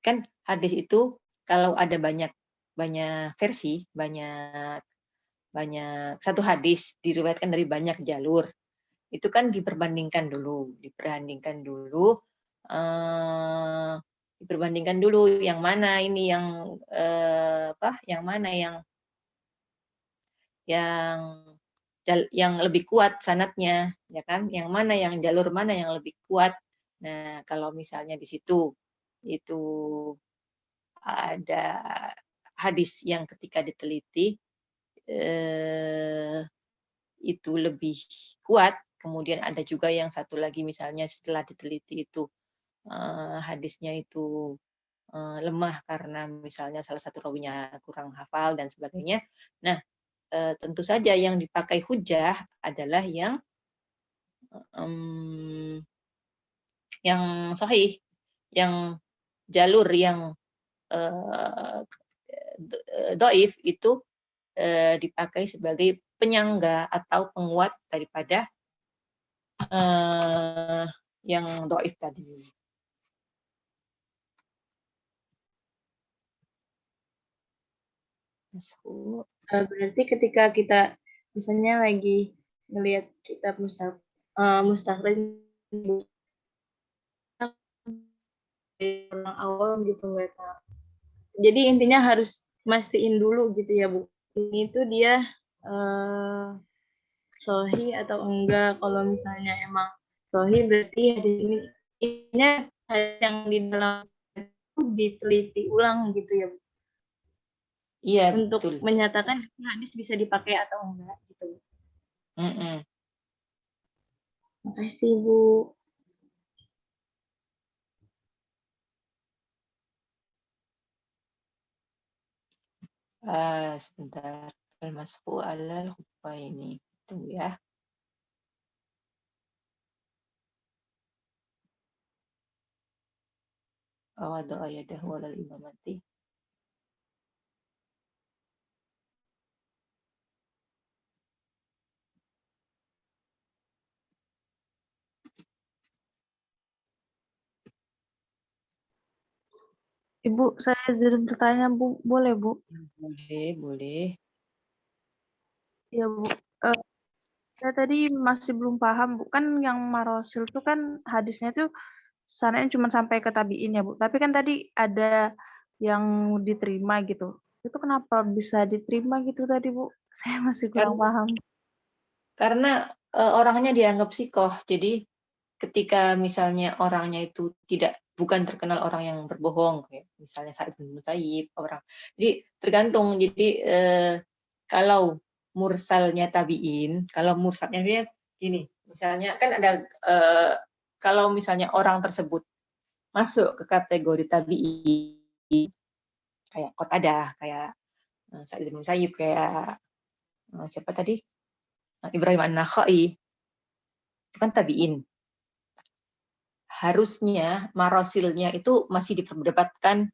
Kan hadis itu kalau ada banyak versi, banyak satu hadis diriwayatkan dari banyak jalur, itu kan diperbandingkan dulu yang mana ini yang mana yang lebih kuat sanadnya, ya kan? Yang mana yang jalur mana yang lebih kuat. Nah, kalau misalnya di situ itu ada hadis yang ketika diteliti itu lebih kuat, kemudian ada juga yang satu lagi misalnya setelah diteliti itu hadisnya itu lemah karena misalnya salah satu rawinya kurang hafal dan sebagainya. Nah, tentu saja yang dipakai hujah adalah yang sahih, yang jalur yang doif itu dipakai sebagai penyangga atau penguat daripada yang doif tadi. Masuk. Berarti ketika kita misalnya lagi ngelihat kitab mustakhraj orang awam gitu nggak tahu. Jadi intinya harus mastiin dulu gitu ya Bu. Ini tuh dia sohi atau enggak. Kalau misalnya emang sohi berarti di sini yang di dalam itu diteliti ulang gitu ya Bu. Iya, Untuk betul. menyatakan hadis bisa dipakai atau enggak gitu. Makasih Bu. Sebentar. Al-masfu alal khuffaini. Tunggu ya. Awadu ayadahu alal imamati. Ibu, saya izin bertanya, Bu. Boleh, Bu? Boleh, boleh. Ya, Bu. Saya tadi masih belum paham, Bu. Kan yang marosil itu kan hadisnya itu sanadnya cuma sampai ke tabiin ya, Bu. Tapi kan tadi ada yang diterima gitu. Itu kenapa bisa diterima gitu tadi, Bu? Saya masih kurang paham. Karena orangnya dianggap sikoh. Jadi ketika misalnya orangnya itu bukan terkenal orang yang berbohong, kayak misalnya Sa'id bin Musayyib, orang. Jadi tergantung. Jadi kalau mursalnya tabiin, kalau mursalnya dia gini, misalnya kan ada kalau misalnya orang tersebut masuk ke kategori tabiin, kayak Qatadah, kayak Sa'id bin Musayyib, kayak siapa tadi? Ibrahim An-Nakhai, itu kan tabiin. Harusnya marosilnya itu masih diperdebatkan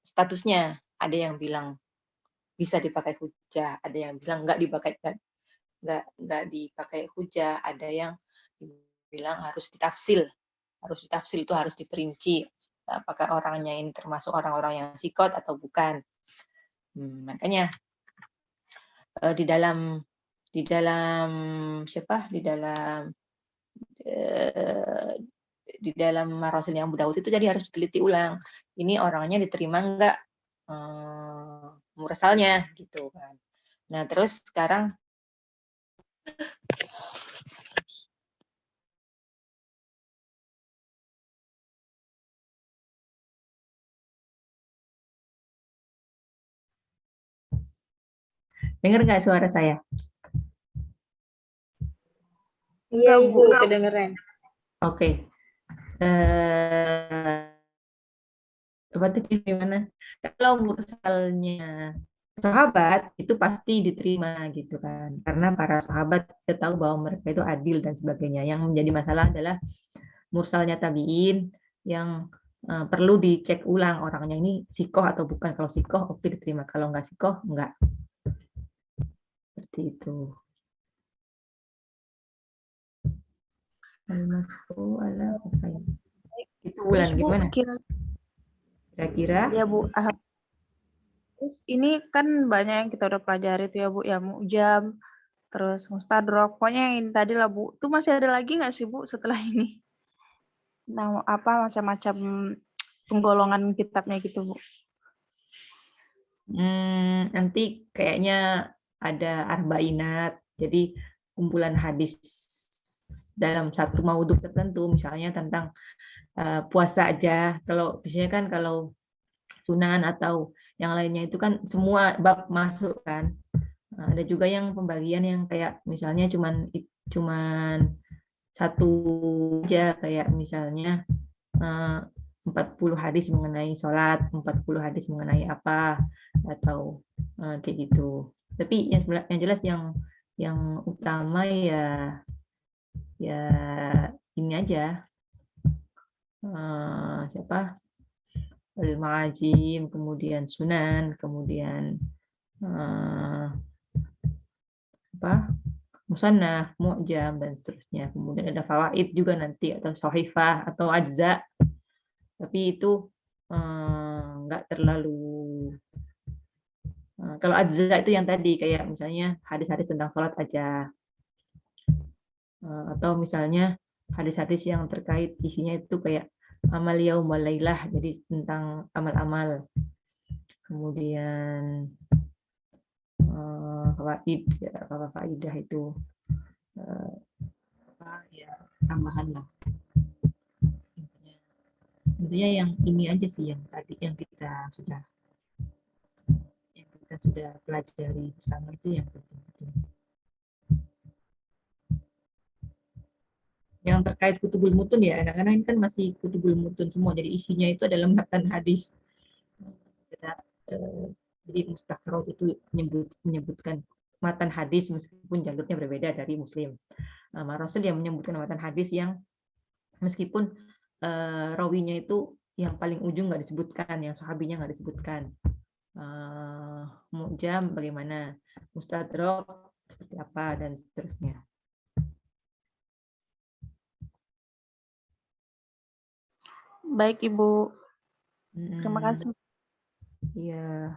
statusnya. Ada yang bilang bisa dipakai hujah, ada yang bilang nggak dipakai hujah, ada yang bilang harus ditafsil. Harus ditafsil itu harus diperinci apakah orangnya ini termasuk orang-orang yang sikot atau bukan. Makanya di dalam marasil yang Abu Daud itu jadi harus diteliti ulang. Ini orangnya diterima enggak mursalnya gitu kan. Nah, terus sekarang dengar nggak suara saya? Iya, Ibu, kedengeran. Oke. Berarti gimana? Kalau mursalnya sahabat itu pasti diterima gitu kan, karena para sahabat kita tahu bahwa mereka itu adil dan sebagainya. Yang menjadi masalah adalah mursalnya tabiin yang perlu dicek ulang orangnya ini sikoh atau bukan. Kalau sikoh oke diterima, kalau nggak sikoh nggak. Seperti itu. Itu Bulan gimana? Kira-kira? Ya, Bu. Terus ini kan banyak yang kita udah pelajari tuh ya, Bu, ya mu'jam, terus mustadrak, pokoknya yang ini tadi lah, Bu. Itu masih ada lagi nggak sih, Bu, setelah ini? Nah, macam-macam penggolongan kitabnya gitu, Bu? Nanti kayaknya ada arba'inat, jadi kumpulan hadis dalam satu maudhu tertentu, misalnya tentang puasa aja. Kalau biasanya kan kalau sunan atau yang lainnya itu kan semua bab masuk kan. Ada juga yang pembagian yang kayak misalnya cuman satu aja, kayak misalnya 40 hadis mengenai sholat, 40 hadis mengenai apa, atau kayak gitu. Tapi yang jelas yang utama ya ini aja, siapa, Al-Ma'ajim, kemudian Sunan, kemudian Musannaf, Mu'jam, dan seterusnya. Kemudian ada fawaid juga nanti, atau sohifah, atau ajza. Tapi itu nggak terlalu kalau ajza itu yang tadi kayak misalnya hadis-hadis tentang sholat aja, atau misalnya hadis-hadis yang terkait isinya itu kayak amal yaum wal lailah, jadi tentang amal-amal. Kemudian fawaid, apa faidah itu ya tambahan lah. Intinya yang ini aja sih yang tadi yang kita sudah pelajari bersama itu yang penting. Yang terkait kutubul mutun ya, anak-anak ini kan masih kutubul mutun semua, jadi isinya itu adalah matan hadis. Jadi mustakhraj itu menyebutkan matan hadis meskipun jalurnya berbeda dari Muslim. Rasul yang menyebutkan matan hadis yang meskipun rawinya itu yang paling ujung nggak disebutkan, yang sahabinya nggak disebutkan. Mu'jam bagaimana, mustadrak seperti apa, dan seterusnya. Baik, Ibu. Terima kasih. Iya.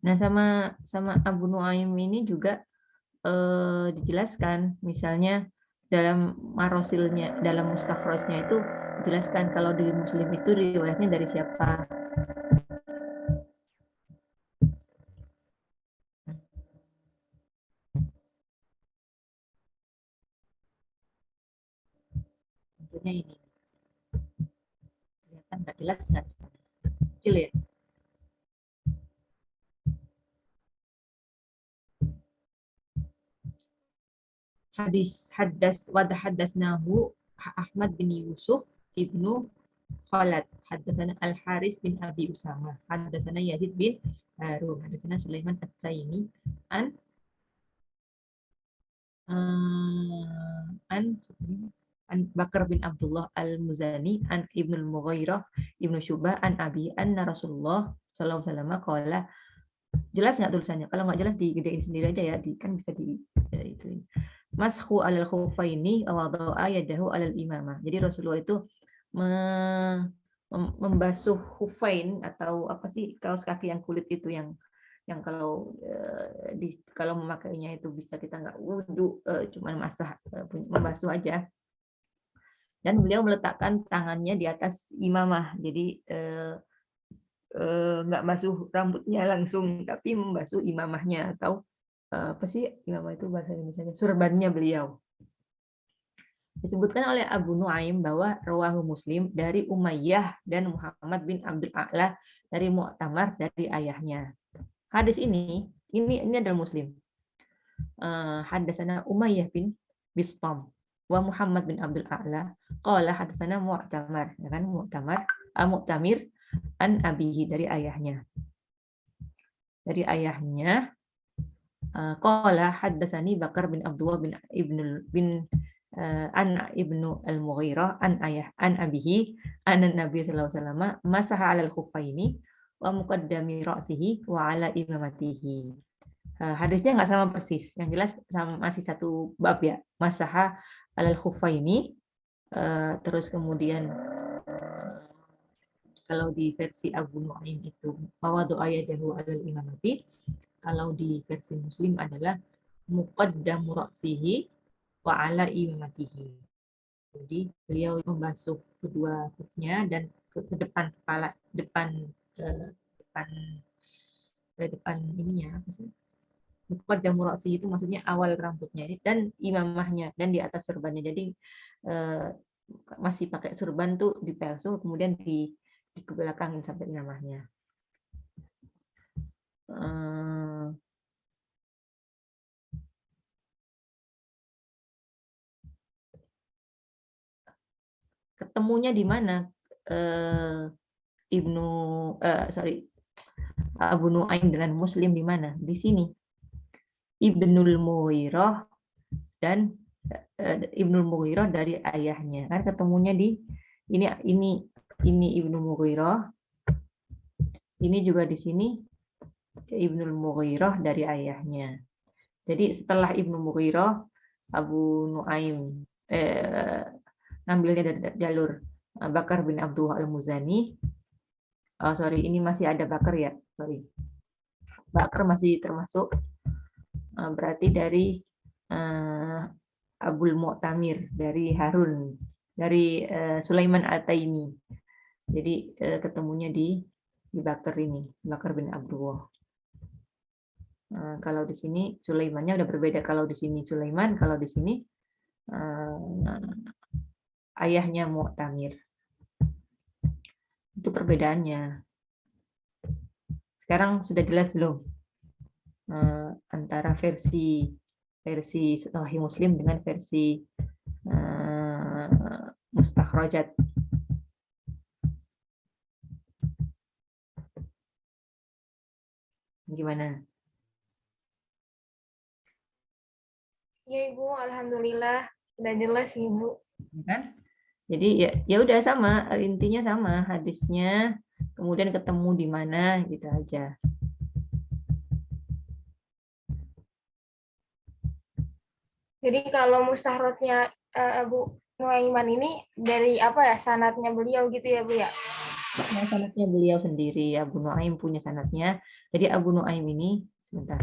Nah, sama Abu Nuaim ini juga dijelaskan, misalnya dalam marosilnya, dalam mustakhrajnya itu dijelaskan kalau di Muslim itu riwayatnya dari siapa. Tentunya ini kelihatan nggak jelas, nggak kecil ya. Hadis hadasnahu Ahmad bin Yusuf ibnu Khalad, hadasana Al Haris bin Abi Usama, hadasana Yazid bin Harun, hadasana Sulaiman At-Taimi an Bakar bin Abdullah Al-Muzani an Ibnu Al-Mughirah Ibnu Syubah an Abi anna Rasulullah sallallahu alaihi wasallam qala. Jelas nggak tulisannya? Kalau nggak jelas digedein sendiri aja ya, kan bisa di itu. Mashu alal khufaini wa wada'a yadahu alal imamah. Jadi Rasulullah itu membasuh khufain, atau apa sih, kaos kaki yang kulit itu yang kalau kalau memakainya itu bisa kita nggak wudhu, cuma membasuh aja. Dan beliau meletakkan tangannya di atas imamah, jadi nggak basuh rambutnya langsung, tapi membasuh imamahnya, atau apa sih imamah itu bahasa Indonesia, surbannya beliau. Disebutkan oleh Abu Nuaim bahwa rawahu Muslim dari Umayyah dan Muhammad bin Abdul A'la dari Mu'tamar dari ayahnya. Hadis ini adalah Muslim. Hadasana Umayyah bin Bistam wa Muhammad bin Abdul A'la qala hadasana Mu'tamar, ya kan, Mu'tamir an abihi dari ayahnya. Dari ayahnya qala hadasani Bakar bin Abdullah bin Ibnu Al-Mughirah an abihi anna Nabi sallallahu alaihi wasallam masaha 'alal khuffaini wa muqaddami ra'sihi wa 'ala imamatihi. Hadisnya nggak sama persis, yang jelas masih satu bab ya, masaha 'alal khuffaini. Terus kemudian kalau di versi Abu Nuaim itu wadu ayadahu 'alal imamati, kalau di versi Muslim adalah muqaddamu ra'sihi wa 'ala imamatihi. Jadi beliau membasuh kedua kufnya dan ke depan kepala, depan ininya, apa sih? Muqaddamu ra'sihi itu maksudnya awal rambutnya dan imamahnya, dan di atas surbannya. Jadi masih pakai surban tuh dipelsu, kemudian dibelakangin sampai imamahnya. ketemunya di mana Abu Nuaim dengan Muslim di mana? Di sini. Ibnul Mughirah dan Ibnul Mughirah dari ayahnya. Kan ketemunya di ini Ibnu Mughirah. Ini juga di sini Ibnul Mughirah dari ayahnya. Jadi setelah Ibnu Mughirah, Abu Nuaim ngambilnya dari jalur Bakar bin Abdullah al-Muzani. Oh sorry, ini masih ada Bakar ya, sorry. Bakar masih termasuk, berarti dari Abul Mu'tamir, dari Harun, dari Sulaiman At-Taimi. Jadi ketemunya di Bakar ini, Bakar bin Abdullah. Kalau di sini Sulaimannya udah berbeda. Kalau di sini Sulaiman, kalau di sini ayahnya Mu'tamir. Itu perbedaannya. Sekarang sudah jelas belum antara versi Sahih Muslim dengan versi mustakhrajat? Gimana? Ya Ibu, alhamdulillah udah jelas Ibu. Kan? Jadi ya udah sama, intinya sama, hadisnya kemudian ketemu di mana gitu aja. Jadi kalau mustahrodnya Abu Nuaiman ini dari apa ya, sanadnya beliau gitu ya Bu ya? Sanadnya beliau sendiri, Abu Nuaim punya sanadnya. Jadi Abu Nuaim ini, sebentar.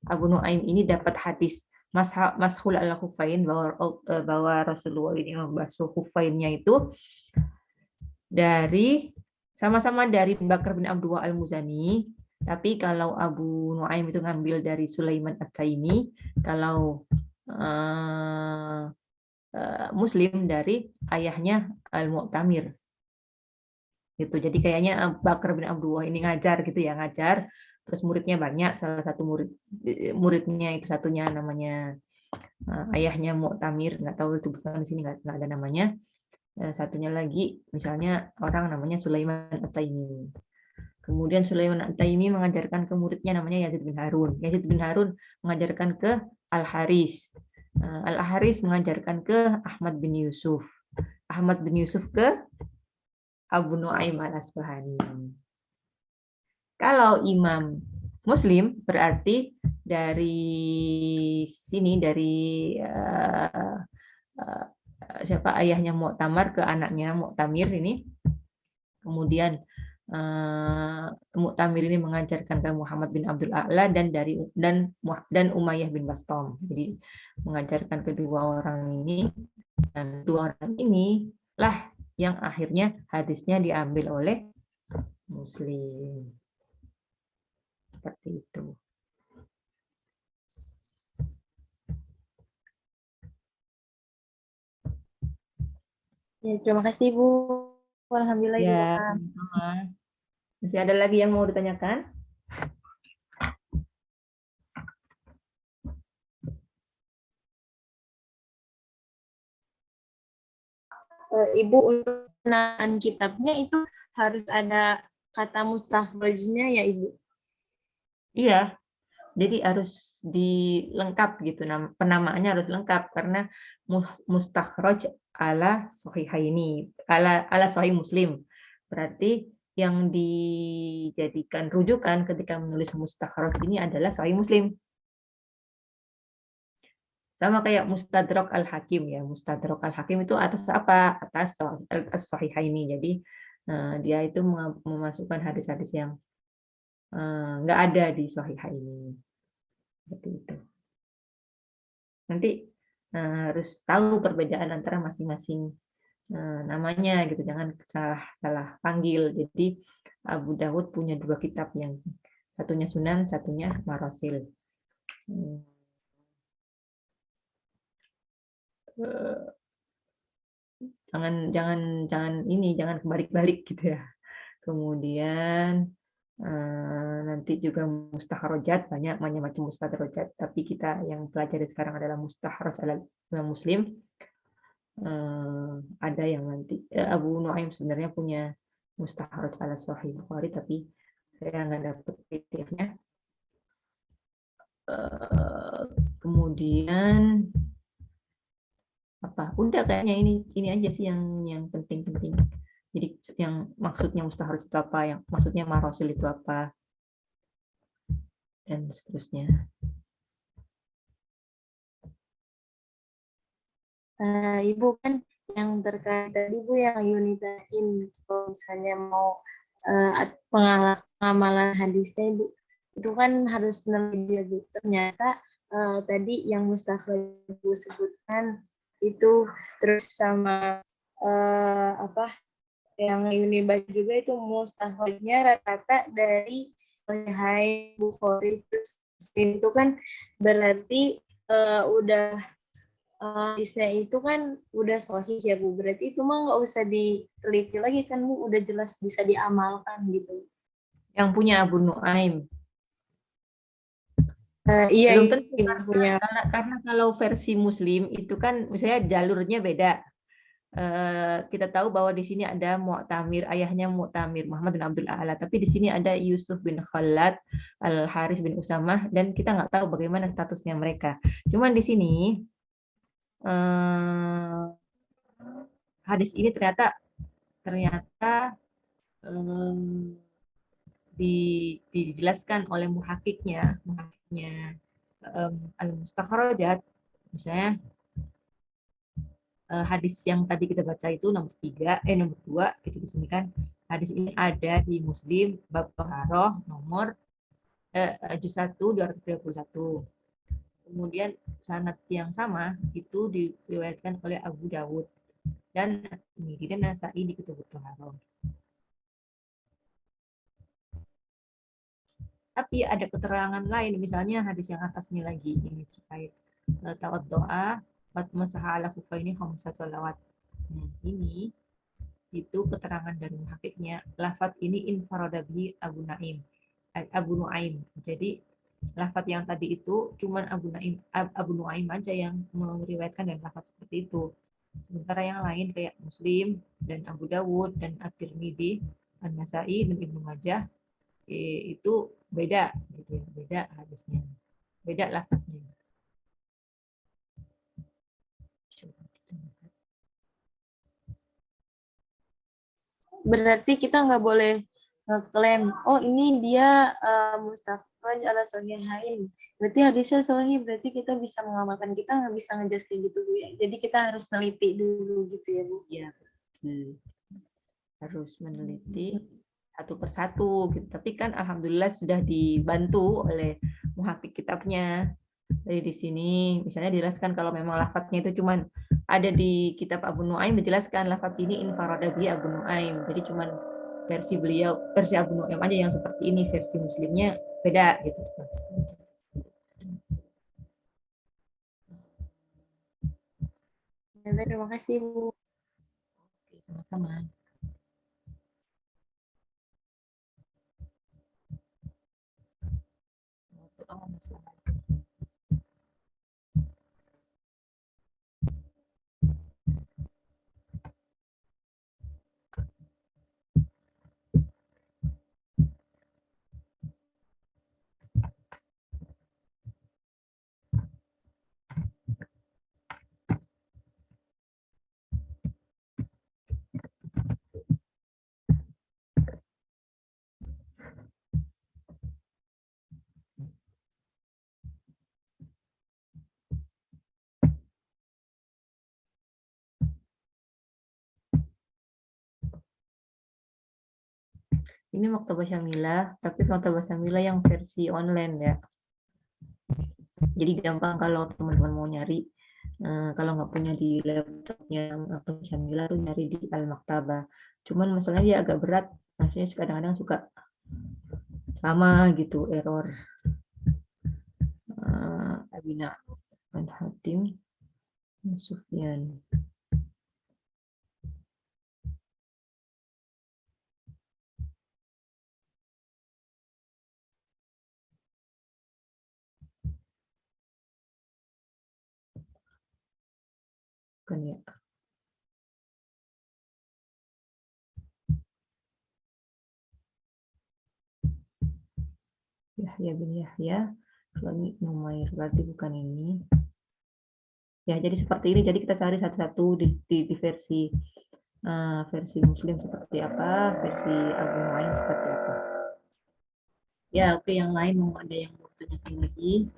Abu Nuaim ini dapat hadis mashul al-khuffain, bahwa Rasulullah ini membasuh khuffainnya itu dari sama-sama dari Bakar bin Abdullah al-Muzani. Tapi kalau Abu Nuaim itu ngambil dari Sulaiman At-Taimi, kalau Muslim dari ayahnya Al-Mu'tamir. Gitu. Jadi kayaknya Bakar bin Abdullah ini ngajar gitu ya, ngajar. Terus muridnya banyak, salah satu muridnya itu satunya namanya ayahnya Mu'tamir, nggak tahu itu di sini nggak ada namanya. Satunya lagi misalnya orang namanya Sulaiman At-Taimi. Kemudian Sulaiman At-Taimi mengajarkan ke muridnya namanya Yazid bin Harun. Yazid bin Harun mengajarkan ke Al-Haris. Al-Haris mengajarkan ke Ahmad bin Yusuf. Ahmad bin Yusuf ke Abu Nuaim al-Asbahani. Kalau Imam Muslim berarti dari sini, dari siapa ayahnya Mu'tamar ke anaknya Mu'tamir ini. Kemudian Mu'tamir ini mengajarkan ke Muhammad bin Abdul A'la dan Umayyah bin Bastam. Jadi mengajarkan kedua orang ini, dan dua orang ini lah yang akhirnya hadisnya diambil oleh Muslim. Seperti itu. Ya, terima kasih Bu. Alhamdulillah Ibu Ya, paham. sama. Masih ada lagi yang mau ditanyakan? Ibu, untuk penanaan kitabnya itu harus ada kata mustakhrajnya ya Ibu? Iya, jadi harus dilengkap gitu, penamaannya harus lengkap karena mustakhraj ala sahihaini, ala sahih Muslim. Berarti yang dijadikan rujukan ketika menulis mustakhraj ini adalah sahih Muslim. Sama kayak Mustadrak Al-Hakim ya. Mustadrak Al-Hakim itu atas apa? Atas sahihaini. Jadi dia itu memasukkan hadis-hadis yang nggak ada di sahihaini. Seperti itu. Nanti harus tahu perbedaan antara masing-masing namanya gitu, jangan salah panggil. Jadi Abu Dawud punya dua kitab, yang satunya Sunan, satunya Marasil. Jangan kebalik-balik gitu ya. Kemudian Nanti juga mustakhrajat, banyak macam mustakhrajat, tapi kita yang pelajari sekarang adalah mustakhraj ala muslim. Ada yang nanti Abu Nuaim sebenarnya punya mustakhraj ala Sahih Bukhari, tapi saya nggak dapat PDF-nya. Kemudian apa? Udah kayaknya ini aja sih yang penting-penting. Jadi yang maksudnya mustakhraj itu apa, yang maksudnya marosil itu apa, dan seterusnya. Ibu kan yang terkait tadi Bu yang Yunitain, kalau misalnya mau pengamalan hadisnya Ibu, itu kan harus meneliti ya Bu. Ternyata tadi yang mustakhraj Bu sebutkan itu, terus sama apa yang Unibaca juga itu mustakhrajnya rata-rata dari Sahih Bukhari, terus itu kan berarti udah hadisnya itu kan udah sahih ya Bu, berarti itu mah nggak usah diteliti lagi kan Bu, udah jelas bisa diamalkan gitu. Yang punya Abu Nuaim. Iya, Belum tentu, punya. karena kalau versi Muslim itu kan misalnya jalurnya beda. Kita tahu bahwa di sini ada Mu'tamir, ayahnya Mu'tamir, Muhammad bin Abdul A'la, tapi di sini ada Yusuf bin Khalad, Al-Haris bin Usamah, dan kita nggak tahu bagaimana statusnya mereka. Cuman di sini hadis ini ternyata dijelaskan oleh muhakiknya al-mustakhrajat, misalnya hadis yang tadi kita baca itu nomor 2 itu di sini kan hadis ini ada di Muslim bab Thaharah nomor juz 1 231. Kemudian sanad yang sama itu diriwayatkan oleh Abu Dawud dan Tirmidzi dan Nasa'i di Kitab Thaharah. Tapi ada keterangan lain, misalnya hadis yang atasnya lagi, ini terkait tawad doa masaha ala kufaini khamsa sholawat. Nah, ini itu keterangan dari muhakiknya, lafaz ini infaradabi Abu Nuaim. Jadi lafaz yang tadi itu cuman Abu Nuaim aja yang meriwayatkan dan lafaz seperti itu. Sementara yang lain kayak Muslim dan Abu Dawud dan At-Tirmidzi, An-Nasa'i dan Ibnu Majah itu beda gitu ya, beda hadisnya, beda lafaznya. Berarti kita nggak boleh ngeklaim, oh ini dia mustakhraj ala sahihain, berarti hadisnya sahih, berarti kita bisa mengamalkan, kita nggak bisa ngejudge kayak gitu Bu ya. Jadi kita harus neliti dulu gitu ya Bu. Iya, harus meneliti satu persatu gitu. Tapi kan alhamdulillah sudah dibantu oleh muhakik kitabnya. Jadi di sini misalnya dijelaskan kalau memang lafadznya itu cuman ada di kitab Abu Nuaim, dijelaskan lafadz ini infarada bi Abu Nuaim. Jadi cuman versi beliau, versi Abu Nuaim aja yang seperti ini, versi Muslimnya beda gitu. Terima kasih Bu. Oke, sama-sama. Ini Maktabah Syamilah, tapi Maktabah Syamilah yang versi online ya. Jadi gampang kalau teman-teman mau nyari, kalau nggak punya di laptopnya Maktabah Syamilah tuh nyari di Al-Maktabah. Cuman masalahnya dia agak berat, maksudnya kadang-kadang suka lama gitu, error. Abina bin Hatim Sufyan. bukan ya. Yahya bin Yahya, suami Numair, berarti bukan ini. Ya, jadi seperti ini. Jadi kita cari satu-satu di versi versi Muslim seperti apa, versi Abu Nuaim seperti apa. Ya, oke, yang lain mau ada yang mau tanyakan lagi?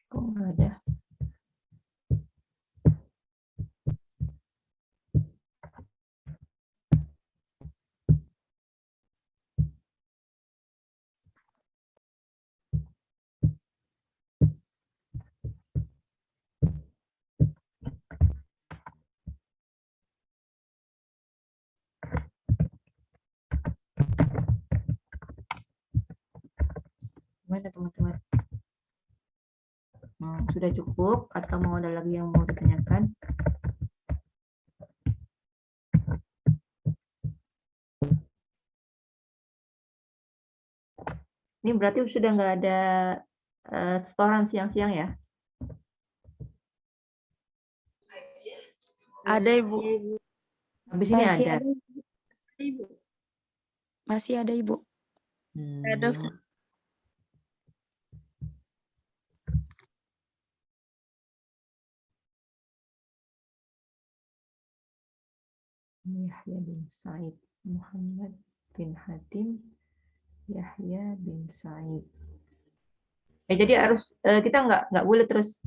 Kok nggak ada? Gimana teman-teman? Sudah cukup atau mau ada lagi yang mau ditanyakan? Ini berarti sudah nggak ada setoran siang-siang ya? Ada Ibu. Habis ini Masih ada. ada, Ibu. masih ada Ibu. Ada. Yahya bin Sa'id, Muhammad bin Hatim, Yahya bin Sa'id. Jadi harus kita nggak boleh terus